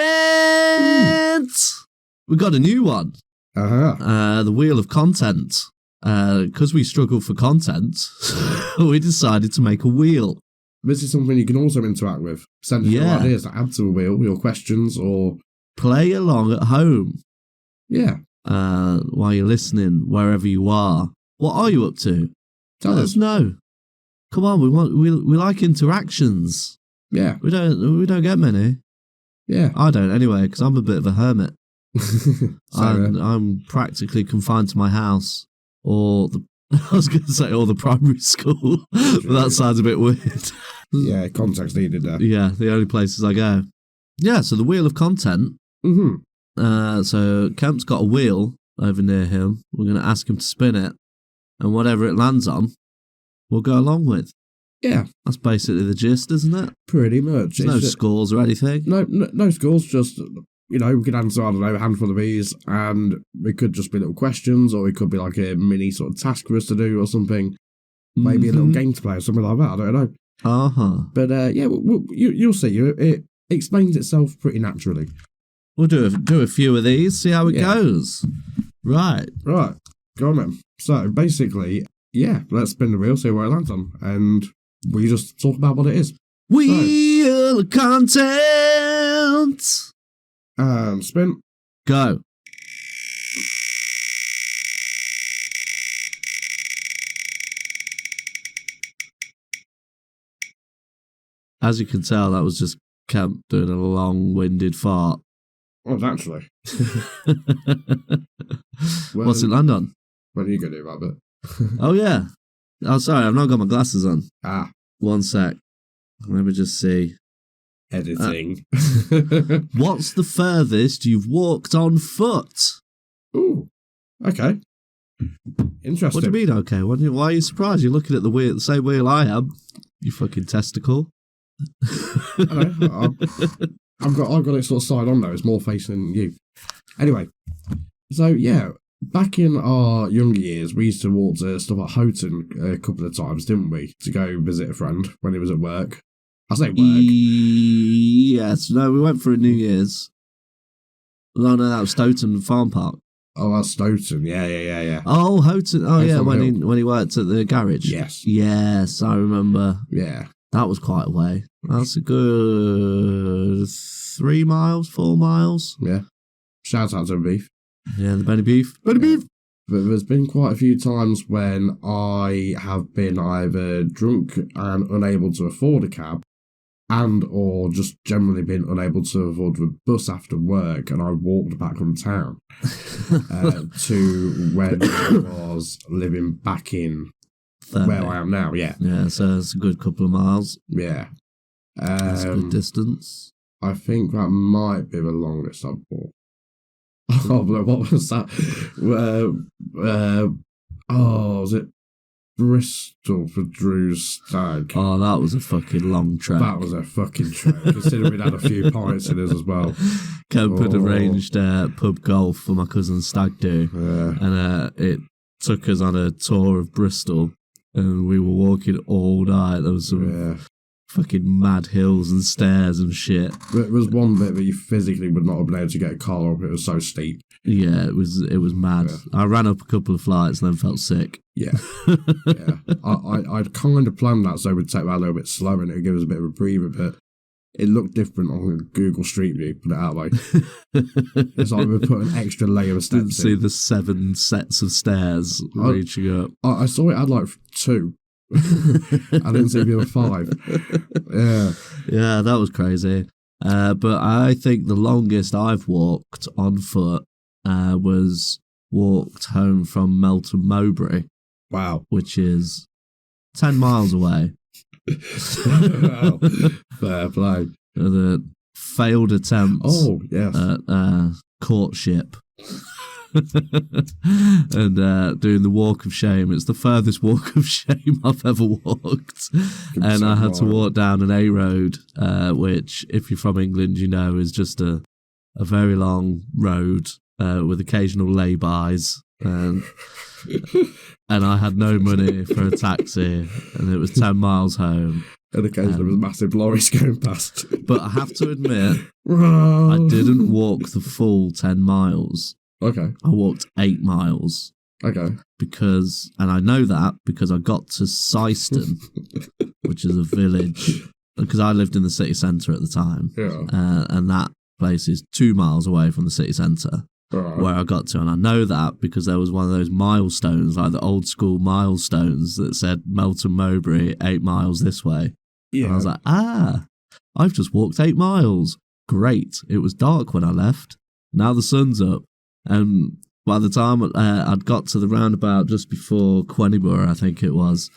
We got a new one. Uh-huh. The wheel of content. Because we struggle for content, we decided to make a wheel. This is something you can also interact with. Send us your ideas to add to the wheel, your questions, or play along at home. Yeah. While you're listening, wherever you are. What are you up to? Tell Let us. us know. Come on, we like interactions. Yeah. We don't get many. Yeah. I don't anyway, because I'm a bit of a hermit. So, I'm practically confined to my house, or I was going to say or the primary school, but that sounds a bit weird. yeah, context needed there. Yeah, the only places I go. Yeah, so the wheel of content. Mm-hmm. So Kemp's got a wheel over near him. We're going to ask him to spin it, and whatever it lands on, we'll go along with. Yeah. That's basically the gist, isn't it? Pretty much. There's no scores or anything. No scores, just, we could answer, I don't know, a handful of these, and it could just be little questions, or it could be like a mini sort of task for us to do or something. Maybe a little game to play or something like that, I don't know. Uh-huh. But, yeah, you'll see. It explains itself pretty naturally. We'll do a few of these, see how it goes. Right. Right. Go on then. So, basically, yeah, let's spin the wheel, see where it lands on, and we just talk about what it is. Wheel of content. Spin. Go. As you can tell, that was just Kemp doing a long-winded fart. Oh, naturally. What's it land on? When are you going to do that bit? Oh, yeah. Oh, sorry, I've not got my glasses on. Ah. One sec. Let me just see. Editing. What's the furthest you've walked on foot? Ooh. Okay. Interesting. What do you mean, okay? Why are you surprised? You're looking at the wheel, the same wheel I am. You fucking testicle. I know. I've got it sort of side on though. It's more facing you. Anyway. So, yeah. Back in our younger years, we used to walk to stuff like Houghton a couple of times, didn't we? To go visit a friend when he was at work. I say work. Yes. No, we went for a New Year's. No, that was Stoughton Farm Park. Oh, that's Stoughton. Yeah. Oh, Houghton. Oh, yeah, Houghton when he worked at the garage. Yes. Yes, I remember. Yeah. That was quite a way. That's a good 3 miles, 4 miles. Yeah. Shout out to Beef. Yeah, the Benny Beef. Benny Beef! But there's been quite a few times when I have been either drunk and unable to afford a cab, and or just generally been unable to afford the bus after work, and I walked back from town to when I was living back in 30. where I am now, yeah. Yeah, so it's a good couple of miles. Yeah. That's a good distance. I think that might be the longest I've walked. Oh, what was that? Was it Bristol for Drew's stag? Oh, that was a fucking long trek. That was a fucking trek, considering we'd had a few pints in us as well. Kemp had arranged pub golf for my cousin's stag do, and it took us on a tour of Bristol, and we were walking all night. There was some fucking mad hills and stairs and shit. There was one bit that you physically would not have been able to get a car up. It was so steep. Yeah, it was mad. Yeah. I ran up a couple of flights and then felt sick. Yeah. Yeah. I'd kind of planned that so we'd take that a little bit slower and it would give us a bit of a breather, but it looked different on Google Street View, put it that way. It's like we put an extra layer of steps Didn't see the 7 sets of stairs reaching up. I saw it had like 2. I didn't see the other 5. Yeah, that was crazy. But I think the longest I've walked on foot was walked home from Melton Mowbray. Wow. Which is 10 miles away. Wow. Fair play. The failed attempt at courtship. And doing the walk of shame. It's the furthest walk of shame I've ever walked. And I had to walk down an A road, which, if you're from England, you know is just a very long road with occasional lay-bys. And I had no money for a taxi, and it was 10 miles home. And occasionally there was massive lorries going past. But I have to admit, I didn't walk the full 10 miles. Okay. I walked 8 miles. Okay. And I know that because I got to Syston, which is a village, because I lived in the city centre at the time. Yeah. And that place is 2 miles away from the city centre. Right. Where I got to, and I know that because there was one of those milestones, like the old school milestones that said Melton Mowbray 8 miles this way. Yeah. And I was like, I've just walked 8 miles. Great. It was dark when I left. Now the sun's up. And by the time I'd got to the roundabout just before Quennyborough, I think it was,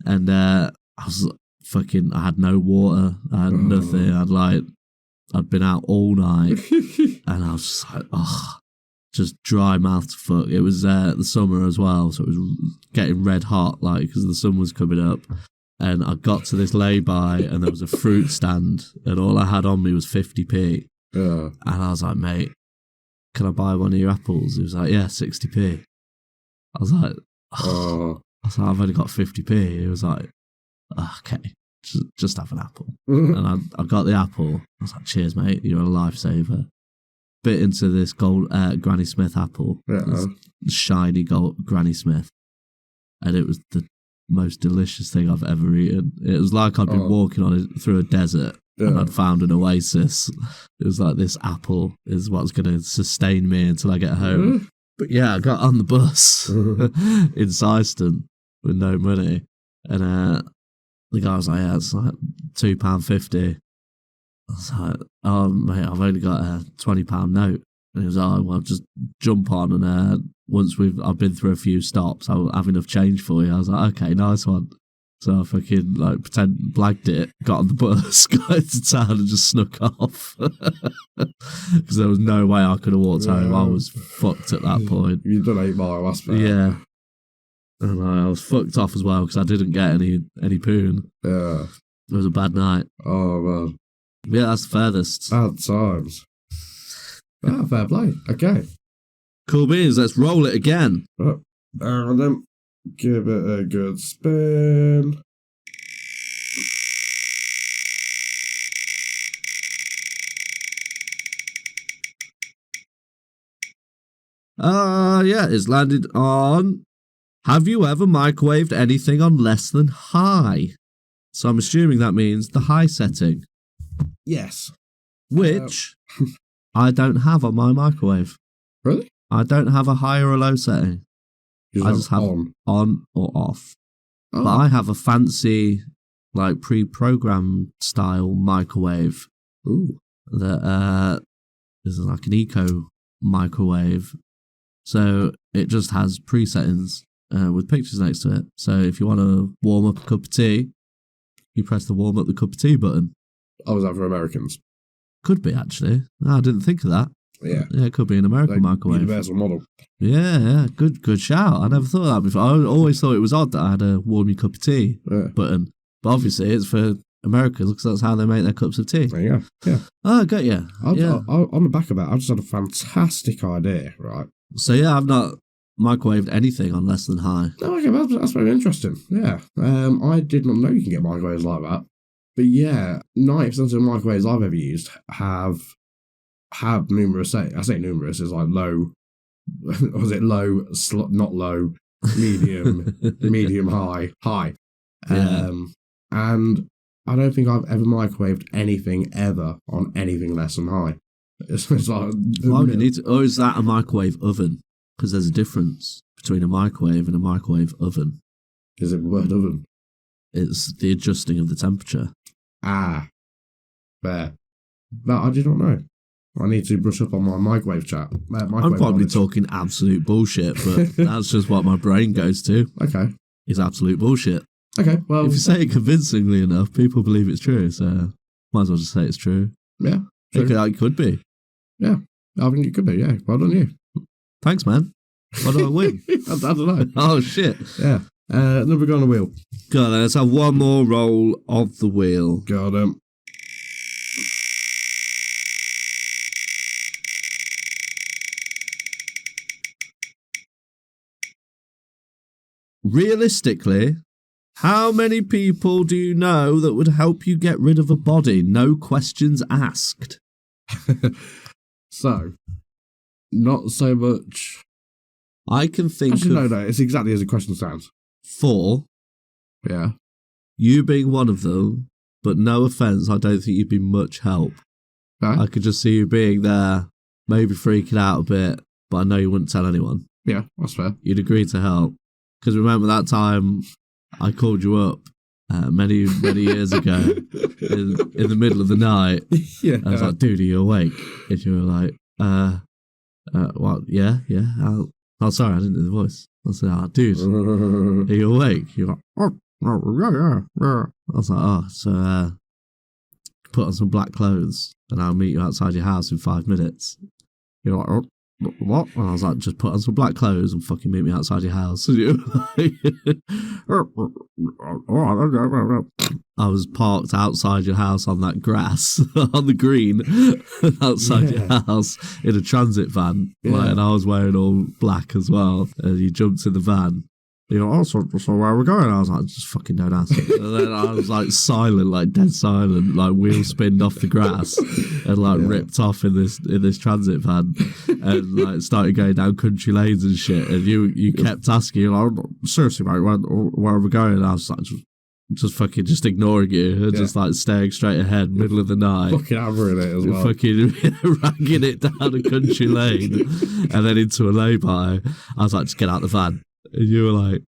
and I was I had no water. I had nothing. I'd been out all night, and I was just like, just dry mouth to fuck. It was the summer as well, so it was getting red hot, like, because the sun was coming up. And I got to this lay-by, and there was a fruit stand, and all I had on me was 50p. Yeah. And I was like, mate, can I buy one of your apples? He was like, yeah, 60p. I was like, I've only got 50p. He was like, okay, just have an apple. And I got the apple. I was like, cheers, mate, you're a lifesaver. Bit into this gold Granny Smith apple. Yeah. This shiny gold Granny Smith. And it was the most delicious thing I've ever eaten. It was like I'd been walking on it through a desert. Yeah. And I'd found an oasis. It was like, this apple is what's going to sustain me until I get home. But yeah, I got on the bus in Syston with no money. And the guy was like, yeah, it's like £2.50. I was like, oh, mate, I've only got a £20 note. And he was like, oh, well, just jump on. And once I've been through a few stops, I'll have enough change for you. I was like, okay, nice one. So I fucking blagged it, got on the bus, got into town and just snuck off. Because there was no way I could have walked home. I was fucked at that point. You've done 8 miles, that's fair. Yeah. And I was fucked off as well because I didn't get any poon. Yeah. It was a bad night. Oh, man. Yeah, that's the furthest. Bad times. Fair play. Okay. Cool beans, let's roll it again. And then give it a good spin. Yeah, it's landed on... Have you ever microwaved anything on less than high? So I'm assuming that means the high setting. Yes. Which I don't have on my microwave. Really? I don't have a high or a low setting. I just have on or off. Oh. But I have a fancy, like, pre-programmed style microwave. Ooh. That is like an eco microwave. So it just has pre-settings with pictures next to it. So if you want to warm up a cup of tea, you press the warm up the cup of tea button. Oh, was that for Americans? Could be, actually. No, I didn't think of that. Yeah. Yeah, it could be an American microwave. Universal model. Yeah, good shout. I never thought of that before. I always thought it was odd that I had a warm your cup of tea button. But obviously it's for Americans because that's how they make their cups of tea. There you go. Yeah. Oh, got you. On the back of that, I just had a fantastic idea, right? So yeah, I've not microwaved anything on less than high. Oh, okay, that's very interesting. Yeah. I did not know you can get microwaves like that. But yeah, 90% of the microwaves I've ever used have numerous settings. I say numerous, it's like low, was it low, not low, medium, medium, high. Yeah. And I don't think I've ever microwaved anything ever on anything less than high. It's like... Why would you need to... Or is that a microwave oven? Because there's a difference between a microwave and a microwave oven. Is it the word oven? It's the adjusting of the temperature. Ah. Fair. That I did not know. I need to brush up on my microwave chat. I'm probably talking absolute bullshit, but that's just what my brain goes to. Okay. It's absolute bullshit. Okay, well... If you say it convincingly enough, people believe it's true, so might as well just say it's true. Yeah. It could be. Yeah, I think it could be, yeah. Well done, you. Thanks, man. What do I win? I don't know. Oh, shit. Yeah. Another go on the wheel. Go on, let's have one more roll of the wheel. Got him. Realistically, how many people do you know that would help you get rid of a body? No questions asked. So, Not so much. I can think Actually, of no, it's exactly as the question sounds. 4, Yeah. you being one of them, but no offence, I don't think you'd be much help. Huh? I could just see you being there, maybe freaking out a bit, but I know you wouldn't tell anyone. Yeah, that's fair. You'd agree to help. Because remember that time I called you up many years ago in the middle of the night. Yeah. I was like, dude, are you awake? And you were like, what? Yeah. Oh, sorry, I didn't do the voice. I said, dude, are you awake? You're like, I was like, so put on some black clothes and I'll meet you outside your house in 5 minutes. You're like, what? And I was like, just put on some black clothes and fucking meet me outside your house. And you were like, I was parked outside your house on that grass, on the green, outside your house in a transit van. Like, and I was wearing all black as well. And you jumped in the van. You know, so where are we going? I was like, just fucking don't ask it. And then I was like silent, like dead silent, like wheel spinned off the grass and like ripped off in this transit van and like started going down country lanes and shit. And you kept asking, you're like, seriously, mate, where are we going? And I was like, just ignoring you and just like staring straight ahead, middle of the night. Fucking hammering it as well. Fucking ragging it down a country lane and then into a lay-by. I was like, just get out the van. And you were like,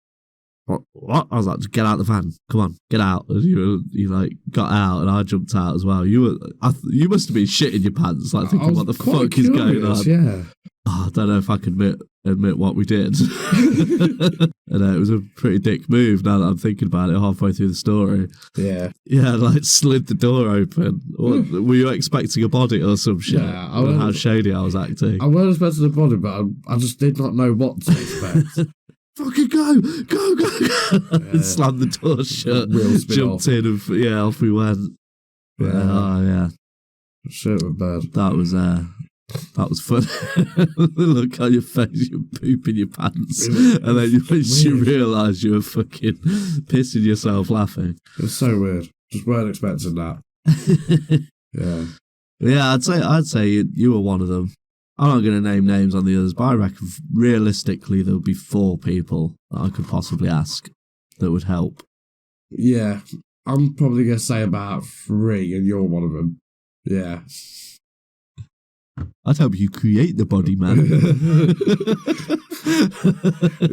what? I was like, just get out the van. Come on, get out. And you like got out, and I jumped out as well. You must have been shitting your pants, like thinking, what the fuck is going on? Yeah. Oh, I don't know if I can admit what we did. And it was a pretty dick move now that I'm thinking about it halfway through the story. Yeah. Yeah, like slid the door open. Were you expecting a body or some shit? Yeah, I don't know how shady I was acting. I was expecting a body, but I just did not know what to expect. Fucking go! And slammed the door shut, jumped in, and off we went. Yeah. Shit was bad. That was fun. The look on your face, you're pooping your pants, and then you realise you were fucking pissing yourself laughing. It was so weird. Just weren't expecting that. Yeah, I'd say you were one of them. I'm not going to name names on the others, but I reckon realistically there would be 4 people that I could possibly ask that would help. Yeah, I'm probably going to say about 3, and you're one of them. Yeah. I'd help you create the body, man.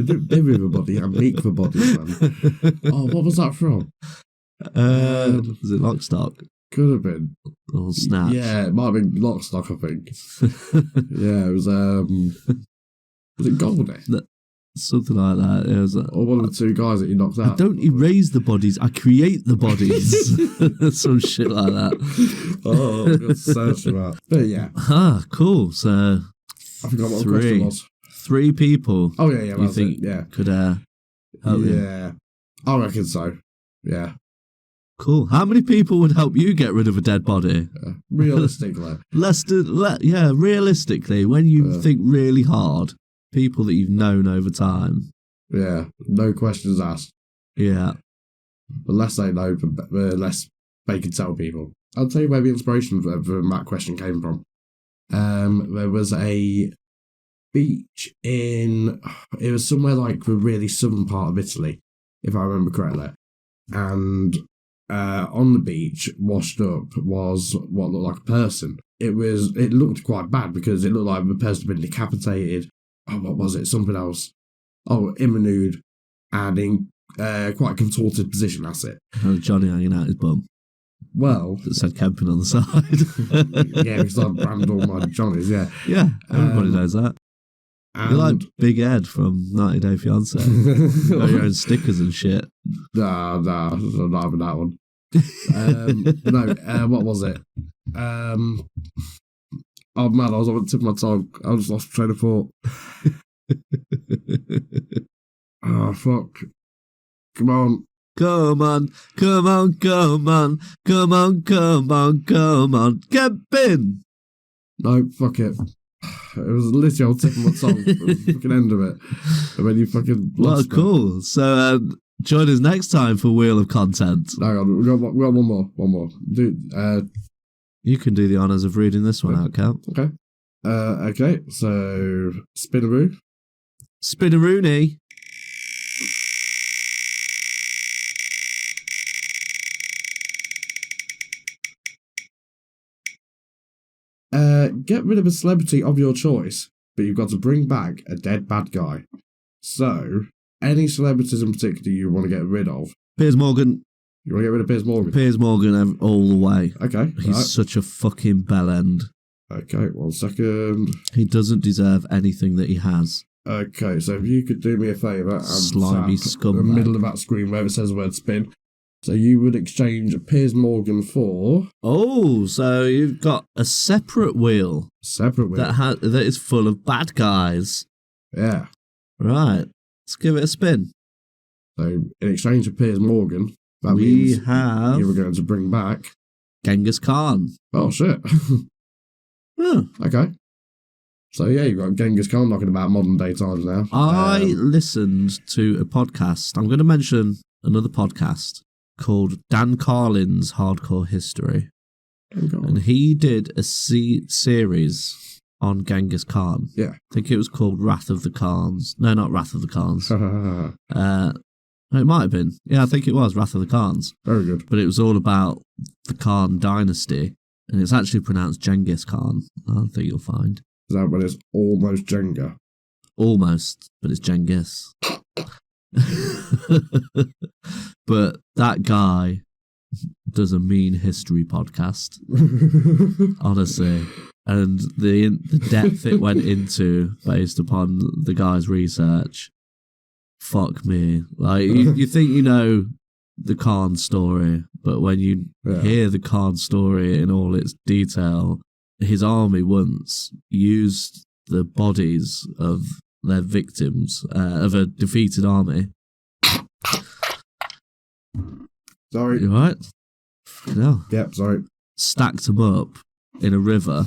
Don't move a body, I make the body, man. Oh, what was that from? Was it Lockstock? Could have been. Or Snatch? Yeah, it might have been Lockstock, I think. Yeah, it was it Goldie? Something like that. It was, or one of the 2 guys that you knocked out. I don't erase the bodies, I create the bodies. Some shit like that. Oh, I'm going to search for that. But yeah. Cool. So, I forgot what the question was. 3 people. Oh, yeah, you think could help you? Yeah, I reckon so. Yeah. Cool. How many people would help you get rid of a dead body? Realistically. Realistically, when you think really hard, people that you've known over time. Yeah, no questions asked. Yeah. The less they know, the less they can tell people. I'll tell you where the inspiration for that question came from. There was a beach it was somewhere like the really southern part of Italy, if I remember correctly. And on the beach, washed up, was what looked like a person. It looked quite bad because it looked like the person had been decapitated. Oh, what was it? Something else. Oh, in the nude and in quite a contorted position, that's it. And Johnny hanging out his bum. Well... That said camping on the side. Yeah, because I brand all my Johnnies, yeah. Yeah, everybody knows that. You're like Big Ed from 90 Day Fiancé. You got your own stickers and shit. Nah, I'm not having that one. No, what was it? Oh man, I was on the tip of my tongue. I just lost train of thought. Oh fuck. Come on. Come on. Kemp in. No, fuck it. It was literally on the tip of my tongue. The fucking end of it. And then you fucking lost it. Cool. So join us next time for Wheel of Content. Hang on, we got one more. You can do the honours of reading this one out, Cal. Okay. Okay, so Spinaroo. Spinneroony. Get rid of a celebrity of your choice, but you've got to bring back a dead bad guy. So, any celebrities in particular you want to get rid of? Piers Morgan. You want to get rid of Piers Morgan? Piers Morgan all the way. Okay. He's right. such a fucking bellend. Okay, 1 second. He doesn't deserve anything that he has. Okay, so if you could do me a favour and Slimy tap scumbag. the middle of that screen where it says the word spin. So you would exchange Piers Morgan for Oh, so you've got a separate wheel separate wheel. that is full of bad guys. Yeah. Right. Let's give it a spin. So in exchange for Piers Morgan, that We means have you were going to bring back. Genghis Khan. Oh shit. Huh. Okay. So yeah, you've got Genghis Khan knocking about modern day times now. I listened to a podcast. I'm going to mention another podcast called Dan Carlin's Hardcore History. And he did a series on Genghis Khan. Yeah. I think it was called Wrath of the Khans. No, not Wrath of the Khans. It might have been. Yeah, I think it was Wrath of the Khans. Very good. But it was all about the Khan dynasty. And it's actually pronounced Genghis Khan. I think you'll find. Is that when it's almost Jenga? Almost, but it's Genghis. But that guy does a mean history podcast, honestly. And the depth it went into based upon the guy's research, fuck me. Like, you think you know the Khan story, but when you hear the Khan story in all its detail, his army once used the bodies of their victims, of a defeated army. Sorry. You right? No. Yep, sorry. Stacked them up in a river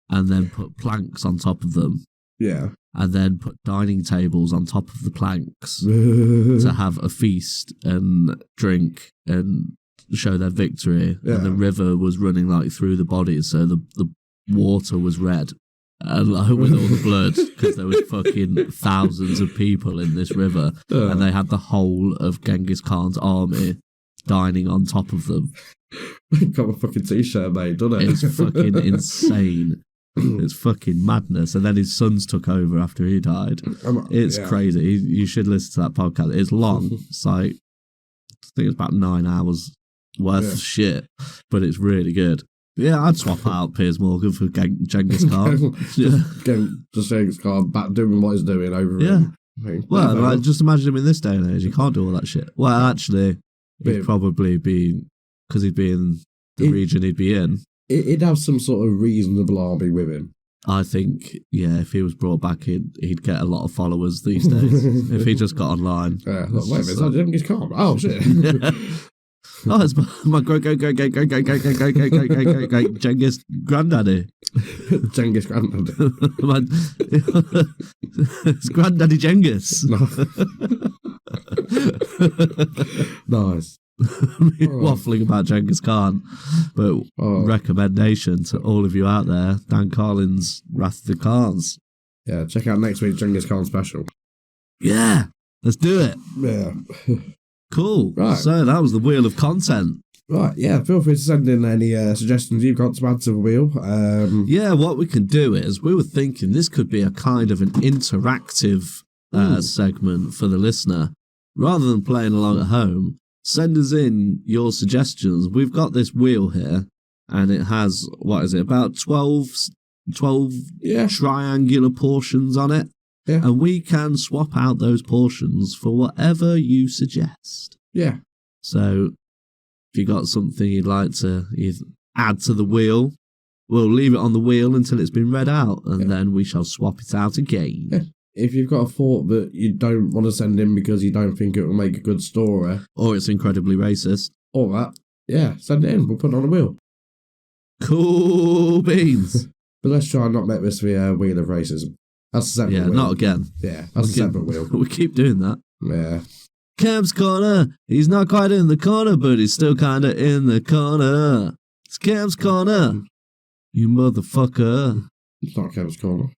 and then put planks on top of them. Yeah. And then put dining tables on top of the planks to have a feast and drink and show their victory. Yeah. And the river was running like through the bodies, so the water was red. And like with all the blood, because there was fucking thousands of people in this river, and they had the whole of Genghis Khan's army dining on top of them. Got a fucking t-shirt made, doesn't it? It's fucking insane. It's fucking madness. And then his sons took over after he died. It's crazy. You should listen to that podcast. It's long. It's like, I think it's about 9 hours worth of shit, but it's really good. Yeah, I'd swap out Piers Morgan for Genghis Khan. Just Genghis Khan back doing what he's doing over him. Well, like, just imagine him in this day and age. You can't do all that shit. Well, actually, he'd probably be, because he'd be in the region he'd be in. He'd have some sort of reasonable army with him. I think, yeah, if he was brought back, he'd get a lot of followers these days. If he just got online. Yeah, look, wait a minute, is that Genghis Khan? Oh, shit. Oh, it's my great Genghis granddaddy. Genghis granddaddy. It's granddaddy Genghis. Nice. Waffling about Genghis Khan, but recommendation to all of you out there: Dan Carlin's Wrath of the Khans. Yeah, check out next week's Genghis Khan special. Yeah, let's do it. Yeah. Cool. Right. So that was the wheel of content. Right, yeah, feel free to send in any suggestions you've got to add to the wheel. Yeah, what we can do is, we were thinking this could be a kind of an interactive segment for the listener. Rather than playing along at home, send us in your suggestions. We've got this wheel here, and it has, what is it, about 12 triangular portions on it. Yeah. And we can swap out those portions for whatever you suggest. Yeah. So, if you got something you'd like to add to the wheel, we'll leave it on the wheel until it's been read out, and then we shall swap it out again. Yeah. If you've got a thought that you don't want to send in because you don't think it will make a good story, or it's incredibly racist, or that, yeah, send it in. We'll put it on the wheel. Cool beans. But let's try and not make this the wheel of racism. That's a separate wheel. Not again. Yeah, that's a separate wheel. We keep doing that. Yeah. Kemp's corner. He's not quite in the corner, but he's still kind of in the corner. It's Kemp's corner. You motherfucker. It's not Kemp's Corner.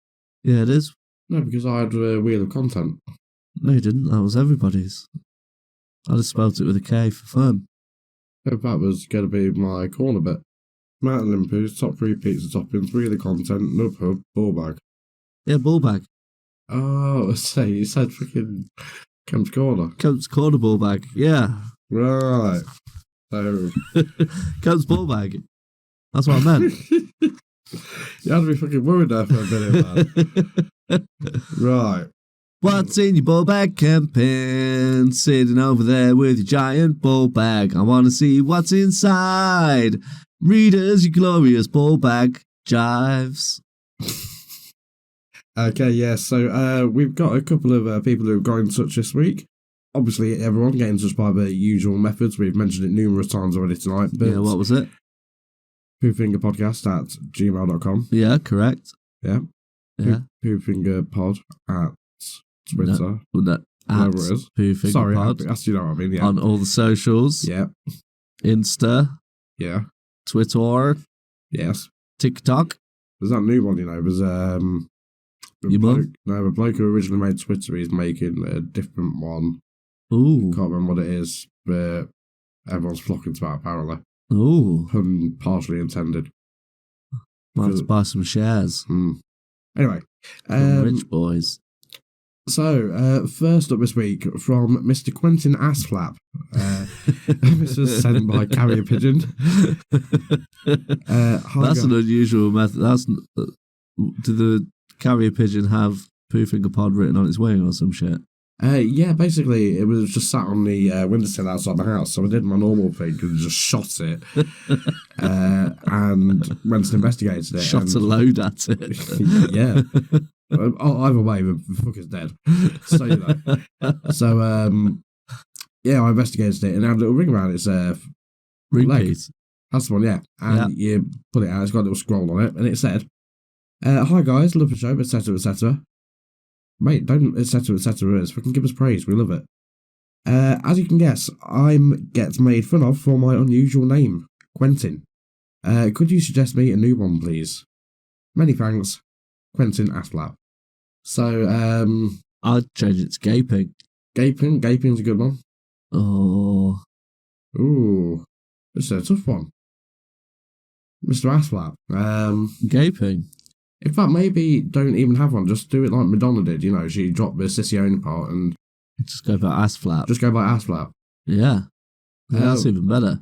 Yeah, it is. No, because I had a wheel of content. No, you didn't. That was everybody's. I just spelled it with a K for fun. Hope that was going to be my corner bit. Mount Olympoo's top 3 pizza toppings, wheel of content, nub hub, ball bag. Yeah, ball bag. Oh, so you said freaking Kemp's Corner. Kemp's Corner ball bag. Yeah. Right. So Kemp's ball bag. That's what I meant. You had to be fucking worried there for a minute, man. Right. What's in your ball bag, Kempin? Sitting over there with your giant ball bag. I want to see what's inside. Readers, your glorious ball bag jives. Okay, yeah, so we've got a couple of people who have got in touch this week. Obviously, everyone get in touch by the usual methods. We've mentioned it numerous times already tonight. But Yeah, what was it? Poo Finger Podcast at gmail.com. Yeah, correct. Yeah. Yeah. Poo Finger Pod at Twitter. Whatever Whatever it is. Poo Finger Sorry, Pod. that's, you know what I mean, yeah. On all the socials. Yeah. Insta, Yeah. Twitter, Yes. TikTok. There's that new one, you know, there's Your mum? No, the bloke who originally made Twitter is making a different one. Ooh. Can't remember what it is, but everyone's flocking to that apparently. Ooh. Pun partially intended. Might have to buy some shares. Anyway. From rich boys. So, first up this week from Mr. Quentin Assflap. This was sent by Carrier Pigeon. That's an unusual method. Did the carrier pigeon have Poo Finger Pod written on its wing or some shit? Yeah, basically, it was just sat on the windowsill outside my house, so I did my normal thing and just shot it, and went and investigated it. Shot a load at it. Yeah. Either way, the fucker's dead. So, you know. So, yeah, I investigated it, and I had a little ring around its Ring leg. piece. That's the one, yeah. And you pull it out, it's got a little scroll on it, and it said, hi guys, love the show, etc., etc. Mate, don't etc., etc. us. Fucking give us praise, we love it. As you can guess, I'm get made fun of for my unusual name, Quentin. Could you suggest me a new one, please? Many thanks, Quentin Asflap. So, I'd change it to Gaping. Gaping's a good one. Oh. Ooh, this is a tough one. Mr. Asflap. Gaping. In fact, maybe don't even have one. Just do it like Madonna did. You know, she dropped the Sissy part and Just go by ass flap. just go by Asflap. Yeah. That's even better.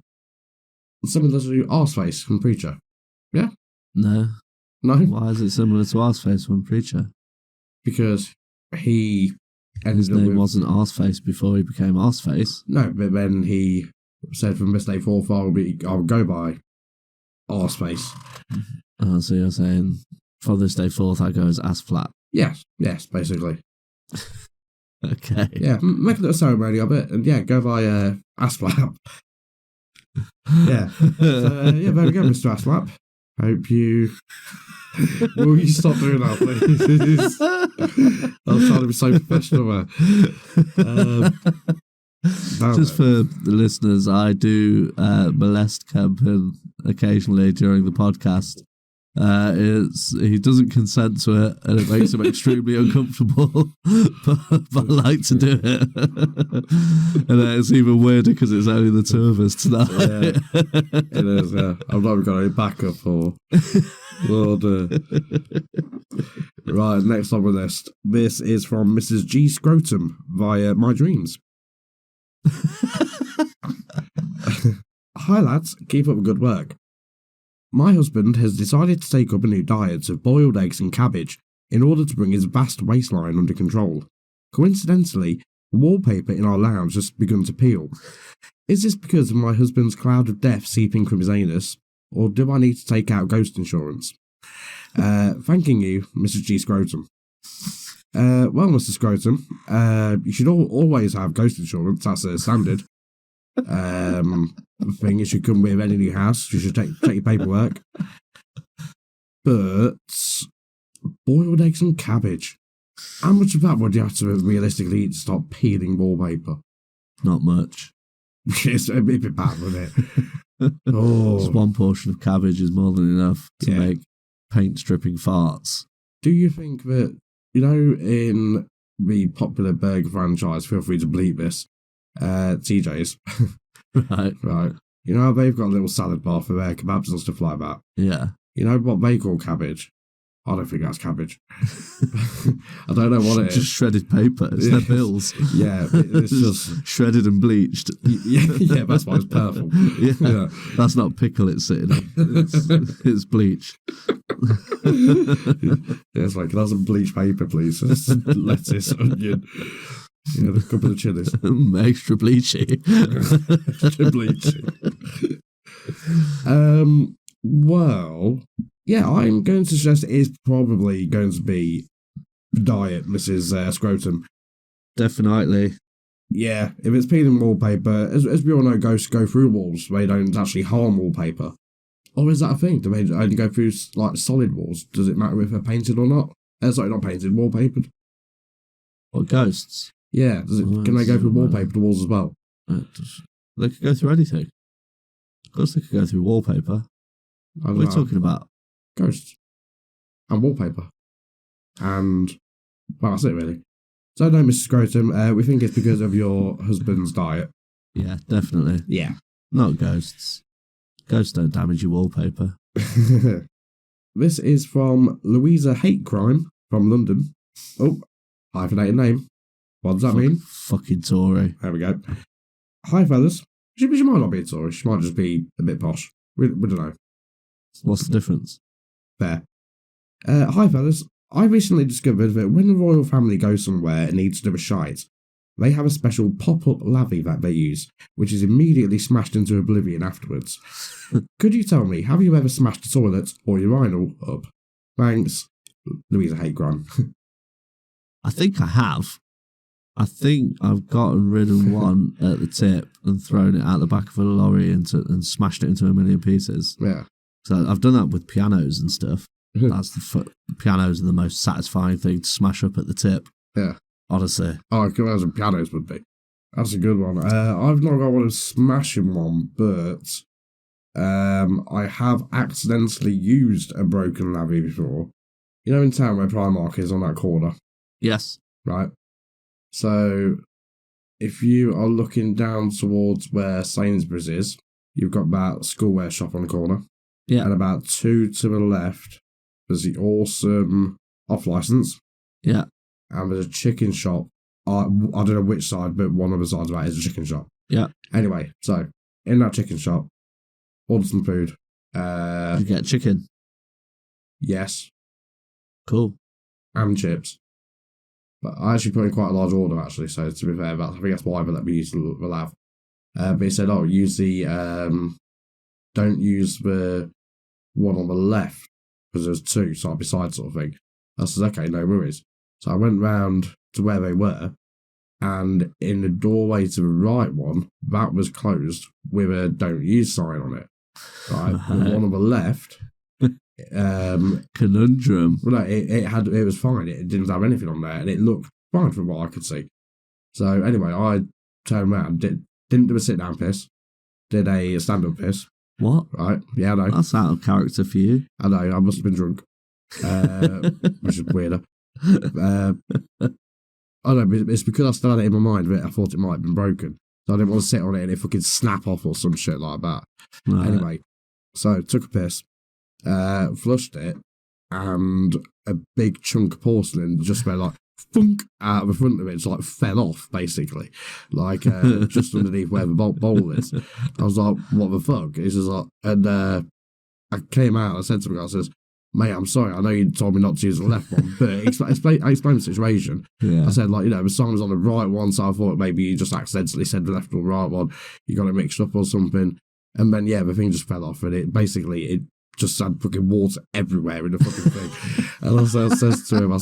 Similar to Arseface from Preacher. Yeah? No. No? Why is it similar to Arseface from Preacher? Because he His ended up name with... wasn't Arseface before he became Arseface. No, but then he said from this day forth, I'll go by Arseface. Oh, so you're saying, from this day forth, I go as ass flap. Yes, basically. Okay. Yeah, make a little ceremony of it, and yeah, go by Asflap. Yeah. So, yeah, there we go, Mr. Asflap. Hope you... Will you stop doing that, please? I was trying to be so professional there. Just for the listeners, I do molest Kemp occasionally during the podcast. He doesn't consent to it, and it makes him extremely uncomfortable. but I like to do it, and it's even weirder because it's only the two of us tonight. Yeah, it is. Yeah, I've not got any backup or. Lord. Right, next on the list. This is from Mrs. G. Scrotum via My Dreams. Hi lads, keep up the good work. My husband has decided to take up a new diet of boiled eggs and cabbage in order to bring his vast waistline under control. Coincidentally, the wallpaper in our lounge has begun to peel. Is this because of my husband's cloud of death seeping from his anus, or do I need to take out ghost insurance? Thanking you, Mrs. G. Scrotum. Well, Mr. Scrotum, you should always have ghost insurance. That's a standard thing. You should come with any new house. You should take your paperwork. But boiled eggs and cabbage. How much of that would you have to realistically eat to stop peeling wallpaper? Not much. It's a bit bad, wouldn't it? Oh. Just one portion of cabbage is more than enough to make paint stripping farts. Do you think that, in the popular burger franchise, feel free to bleep this, TJ's, Right. right? You know how they've got a little salad bar for their kebabs and stuff like that? Yeah. You know what they call cabbage? I don't think that's cabbage. I don't know what it is. Just shredded paper. It's their bills. Yeah, it's just... shredded and bleached. Yeah, that's why it's purple. Yeah. That's not pickle it's sitting on. It's bleach. Yeah, it's like, can I have some bleached paper, please? Lettuce, onion, a couple of chilies. Extra bleachy. Extra bleachy. Well, yeah, I'm going to suggest it is probably going to be diet, Mrs. Scrotum. Definitely. Yeah, if it's peeling wallpaper, as we all know, ghosts go through walls. They don't actually harm wallpaper. Or is that a thing? Do they only go through, like, solid walls? Does it matter if they're painted or not? Sorry, not painted, wallpapered. Or ghosts? Yeah, can they go through wallpapered walls as well? They could go through anything. Of course they could go through wallpaper. What are you talking about? Ghosts. And wallpaper. And, well, that's it, really. So, no, Mrs. Scrotum, we think it's because of your husband's diet. Yeah, definitely. Yeah. Not ghosts. Ghosts don't damage your wallpaper. This is from Louisa Hate Crime from London. Oh, hyphenated name. What does that mean? Fucking Tory. There we go. Hi, fellas. She might not be a Tory. She might just be a bit posh. We don't know. What's the difference? Fair. Hi, fellas. I recently discovered that when the royal family goes somewhere and needs to do a shite, they have a special pop-up lavvy that they use, which is immediately smashed into oblivion afterwards. Could you tell me, have you ever smashed a toilet or urinal up? Thanks, Louisa Hate Crime. I think I have. I think I've gotten rid of one at the tip and thrown it out the back of a lorry and smashed it into a million pieces. Yeah. So I've done that with pianos and stuff. That's pianos are the most satisfying thing to smash up at the tip. Yeah. Honestly. Oh, I can imagine pianos would be. That's a good one. I've not got one of smashing one, but I have accidentally used a broken lavvy before. You know in town where Primark is on that corner? Yes. Right. So, if you are looking down towards where Sainsbury's is, you've got that schoolwear shop on the corner. Yeah. And about 2 to the left, there's the awesome off-licence. Yeah. And there's a chicken shop. I don't know which side, but one of the sides of that is a chicken shop. Yeah. Anyway, so, in that chicken shop, ordered some food. You get chicken? Yes. Cool. And chips. But I actually put in quite a large order, actually, so to be fair, I think that's why they let me use the lav. But he said, use the, don't use the one on the left, because there's 2 side by side sort of thing. I said, okay, no worries. So I went round to where they were, and in the doorway to the right one, that was closed with a don't use sign on it. Right? The one on the left... Conundrum. Well, no, it was fine. It didn't have anything on there, and it looked fine from what I could see. So anyway, I turned around, didn't do a sit down piss, did a stand up piss. What? Right? Yeah, I know. That's out of character for you. I know. I must have been drunk, which is weirder. I don't know. It's because I still had it in my mind that I thought it might have been broken, so I didn't want to sit on it and it fucking snap off or some shit like that. Right. Anyway, so took a piss. Flushed it, and a big chunk of porcelain just went like funk out of the front of it, just like fell off basically, like just underneath where the bowl is. I was like, "What the fuck?" He says, like, and I came out. I said to the guy, I says, "Mate, I'm sorry. I know you told me not to use the left one, but I explained the situation. Yeah. I said, like, the song was on the right one, so I thought maybe you just accidentally said the left or right one. You got it mixed up or something." And then the thing just fell off, and it just had fucking water everywhere in the fucking thing. And I says to him, I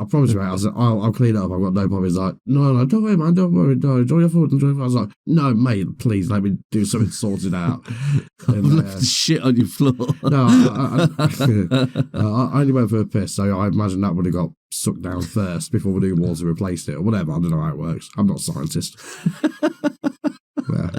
promise you, mate, I said, I'll clean it up, I've got no problem. He's like, no, don't worry, man, don't worry, enjoy your food, I was like, no, mate, please, let me do something sorted out. And, shit on your floor. No, I only went for a piss, so I imagine that would have got sucked down first before the new water replaced it, or whatever, I don't know how it works. I'm not a scientist. Yeah.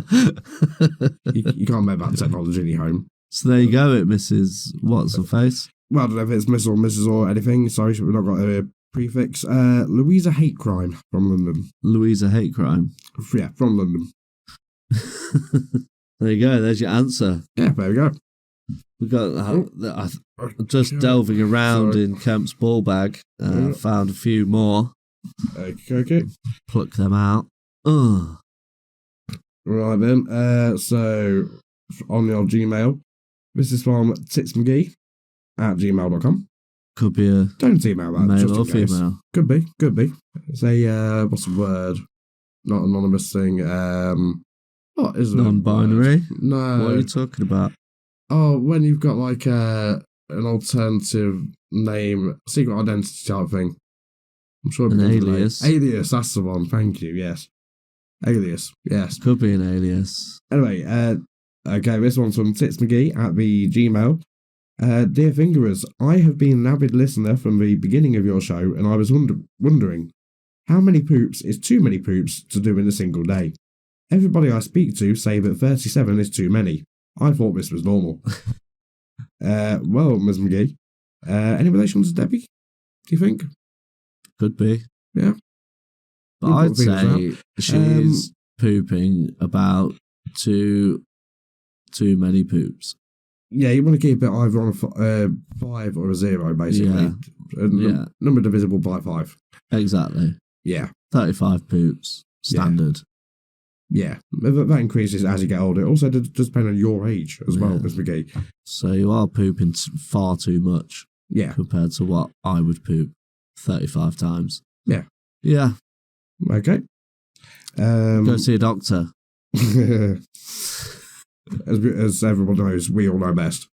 You can't make that technology in your home. So there you go, Mrs. What's her face? Well, I don't know if it's Miss or Mrs. or anything. Sorry, we've not got a prefix. Louisa Hate Crime from London. Louisa Hate Crime. Yeah, from London. There you go. There's your answer. Yeah, there we go. We got just delving around in Kemp's ball bag. Found a few more. Okay. Pluck them out. Ugh. Right then. So on the old Gmail, this is from titsmcgee@gmail.com. Could be a Don't email that. male just or in case. female. Could be. It's a what's the word? Not anonymous thing. What is it? Non-binary. No. What are you talking about? Oh, when you've got like an alternative name, secret identity type thing. I'm sure An alias. Alias, that's the one. Thank you. Yes. Alias. Yes. Could be an alias. Anyway, okay, this one's from titsmcgee at the Gmail. Dear Fingerers, I have been an avid listener from the beginning of your show, and I was wondering, how many poops is too many poops to do in a single day? Everybody I speak to say that 37 is too many. I thought this was normal. Well, Ms. McGee, any relation to Debbie, do you think? Could be. Yeah. But I'd say she's pooping about too many poops. Yeah, you want to keep it either on a 5 or a 0, basically. Yeah. Number divisible by 5. Exactly. Yeah. 35 poops. Standard. Yeah. That increases as you get older. It also does depend on your age as well, Ms. McGee. So you are pooping far too much. Yeah. Compared to what I would poop 35 times. Yeah. Yeah. Okay. Go see a doctor. As everyone knows, we all know best.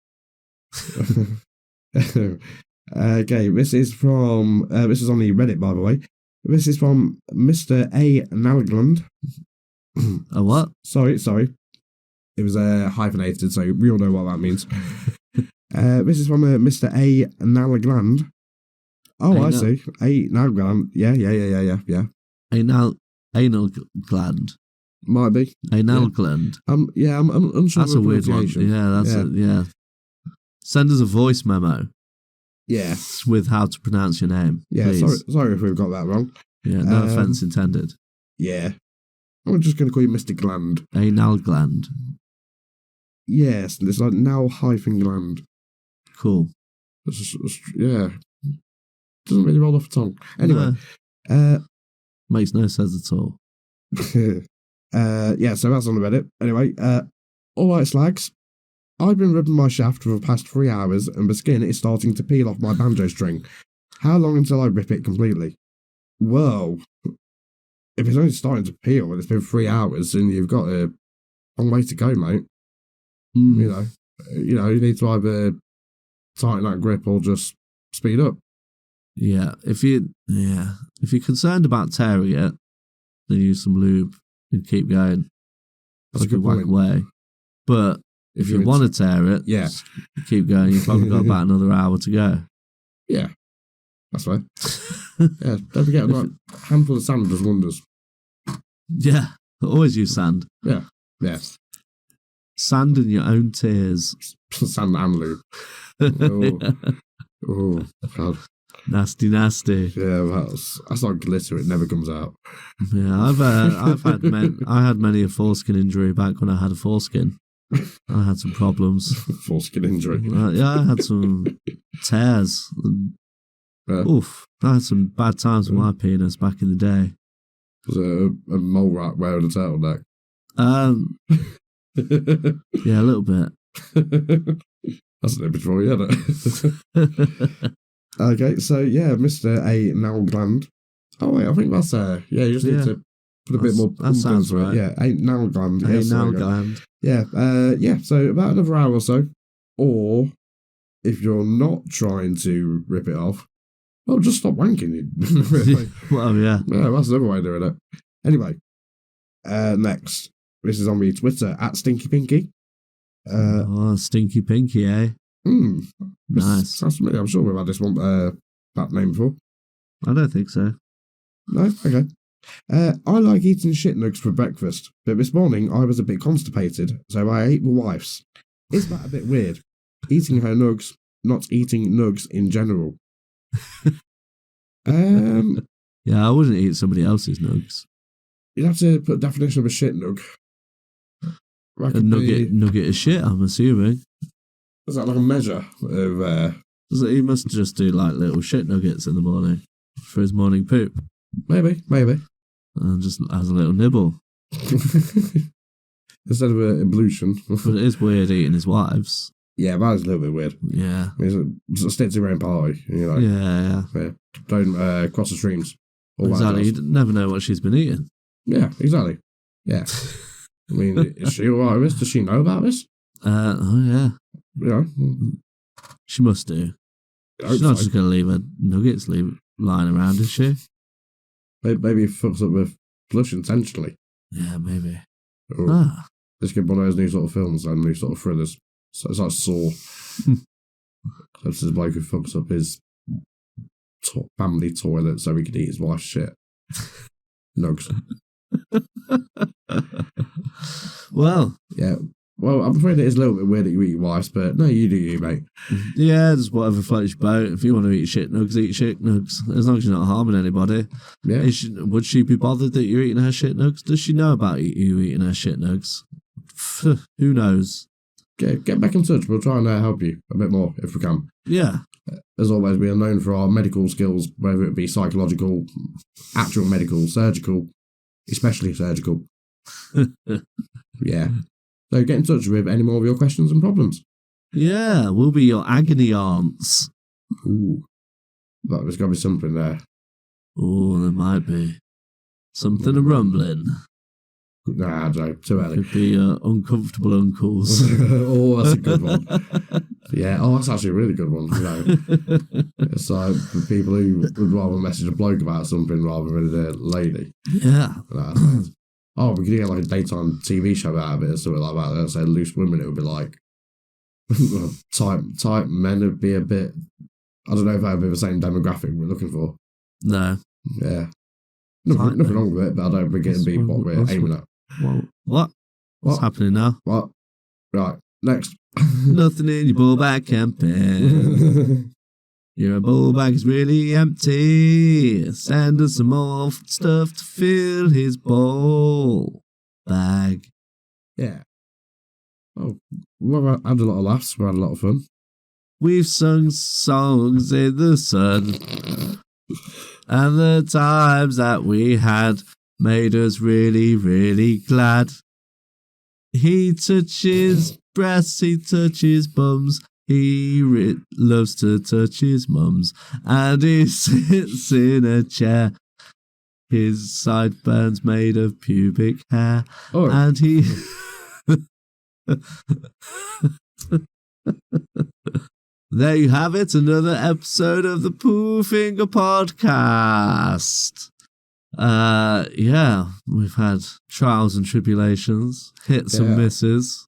Okay, this is on the Reddit, by the way. This is from Mr. A. Nalgland. A what? Sorry. It was hyphenated, so we all know what that means. This is from Mr. A. Nalgland. Oh, I see. A. Nalgland. Yeah. Anal gland. Might be. Anal gland. I'm unsure. That's a weird one. Yeah, Send us a voice memo. Yeah. With how to pronounce your name. Yeah, please. sorry if we've got that wrong. Yeah, no offence intended. Yeah. I'm just going to call you Mr. Gland. Anal gland. Yes, it's like now-gland. Cool. Yeah. Doesn't really roll off the tongue. Anyway. Makes no sense at all. Yeah, so that's on the Reddit. Anyway, alright, slags. I've been ripping my shaft for the past 3 hours and the skin is starting to peel off my banjo string. How long until I rip it completely? Whoa. If it's only starting to peel and it's been 3 hours, then you've got a long way to go, mate. You know, you need to either tighten that grip or just speed up. Yeah, if you're concerned about tearing it, then use some lube and keep going. That's a good point. Away. But if you want to tear it, keep going. You've probably got about another hour to go. Yeah, that's right. Yeah, don't forget, like, a handful of sand does wonders. Yeah, always use sand. Yeah. Sand in your own tears. Sand and lube. Oh, God. Nasty. Yeah, that's like glitter. It never comes out. Yeah, I had many a foreskin injury back when I had a foreskin. I had some problems. Foreskin injury. I had some tears. Oof, I had some bad times with my penis back in the day. Was it a mole rat wearing a turtleneck? Yeah, a little bit. That's an image for you, isn't it? Okay, so yeah, Mr. A. Nalgland. Oh wait, I think that's you just need to put a bit more. That sounds right. Yeah, A. Nalgland. Nalgland. Yeah, so about another hour or so. Or if you're not trying to rip it off, well, just stop wanking. Well, yeah. Yeah, that's another way of doing it. Anyway, next. This is on me Twitter @Stinky Pinky. Stinky Pinky, eh? Nice. Sounds familiar. I'm sure we've had this one that name before. I don't think so. No? Okay. I like eating shit nugs for breakfast, but this morning I was a bit constipated, so I ate the wife's. Is that a bit weird? Eating her nugs, not eating nugs in general. Yeah, I wouldn't eat somebody else's nugs. You'd have to put a definition of a shit nug. A nugget of shit, I'm assuming. Is that like a measure of... He must just do like little shit nuggets in the morning for his morning poop. Maybe. And just has a little nibble. Instead of an ablution. But it is weird eating his wives. Yeah, that is a little bit weird. Yeah. It's a stick to your own party. You know? Yeah. Don't cross the streams. Exactly. You never know what she's been eating. Yeah, exactly. Yeah. I mean, is she alright with this? Does she know about this? Oh, yeah. Yeah. She must do. She's not just going to leave her nuggets lying around, is she? Maybe he fucks up with flush intentionally. Yeah, maybe. This could be one of those new sort of films and new sort of thrillers. So it's like Saw. This is a bloke who fucks up his family toilet so he could eat his wife's shit. Nugs. Well. Yeah. Well, I'm afraid it is a little bit weird that you eat your wife's, but no, you do you, mate. Yeah, just whatever floats your boat. If you want to eat shit nugs, eat shit nugs. As long as you're not harming anybody. Yeah. Would she be bothered that you're eating her shit nugs? Does she know about you eating her shit nugs? Who knows? Get back in touch. We'll try and help you a bit more if we can. Yeah. As always, we are known for our medical skills, whether it be psychological, actual medical, surgical, especially surgical. Yeah. So get in touch with any more of your questions and problems. Yeah, we'll be your agony aunts. Ooh. But there's got to be something there. Oh, there might be. Something a rumbling. Nah, Joe, too early. Could be uncomfortable uncles. Oh, that's a good one. Yeah, that's actually a really good one. You know, it's like for people who would rather message a bloke about something rather than a lady. Yeah. We could get like a daytime TV show out of it or something like that. Let's say Loose Women, it would be like type men would be a bit. I don't know if that would be the same demographic we're looking for. No. Yeah. Nothing wrong with it, but I don't think it'd be what we're aiming at. What? What's happening now? What? Right, next. Nothing in your ball bag, camping. Your ball bag's really empty. Send us some more stuff to fill his ball bag. Yeah. Oh, we've had a lot of laughs. We've had a lot of fun. We've sung songs in the sun. And the times that we had made us really, really glad. He touches breasts, he touches bums. He loves to touch his mums. And he sits in a chair. His sideburns made of pubic hair. Oh. And he... There you have it, another episode of the Poo Finger Podcast. Yeah, we've had trials and tribulations, hits and misses.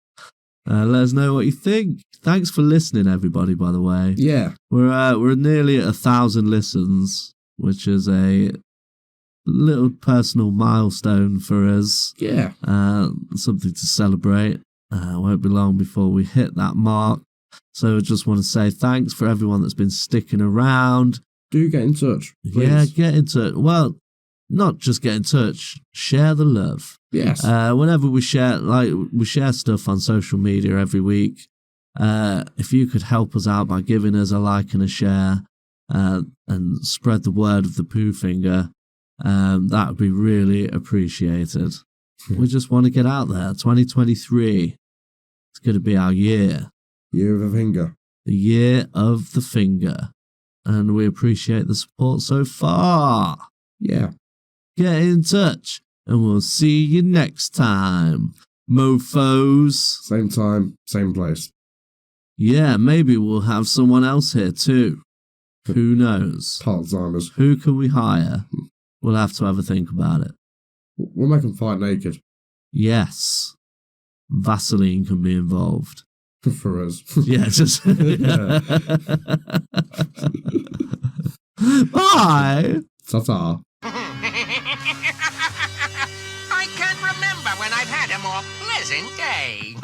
Let us know what you think. Thanks for listening, everybody, by the way. Yeah. We're nearly at 1,000 listens, which is a little personal milestone for us. Yeah. Something to celebrate. Won't be long before we hit that mark. So I just want to say thanks for everyone that's been sticking around. Do get in touch, please. Yeah, get in touch. Well, not just get in touch, share the love. Yes. Whenever we share stuff on social media every week. If you could help us out by giving us a like and a share, and spread the word of the Poo Finger, that would be really appreciated. We just want to get out there. 2023. It's going to be our year. Year of the finger. The year of the finger. And we appreciate the support so far. Yeah. Get in touch and we'll see you next time, mofos. Same time, same place. Yeah, maybe we'll have someone else here too. Who knows? Part-timers. Who can we hire? We'll have to have a think about it. We'll make them fight naked. Yes. Vaseline can be involved. For us. Yeah, just... Yeah. Bye! Ta-ta. I can't remember when I've had a more pleasant day.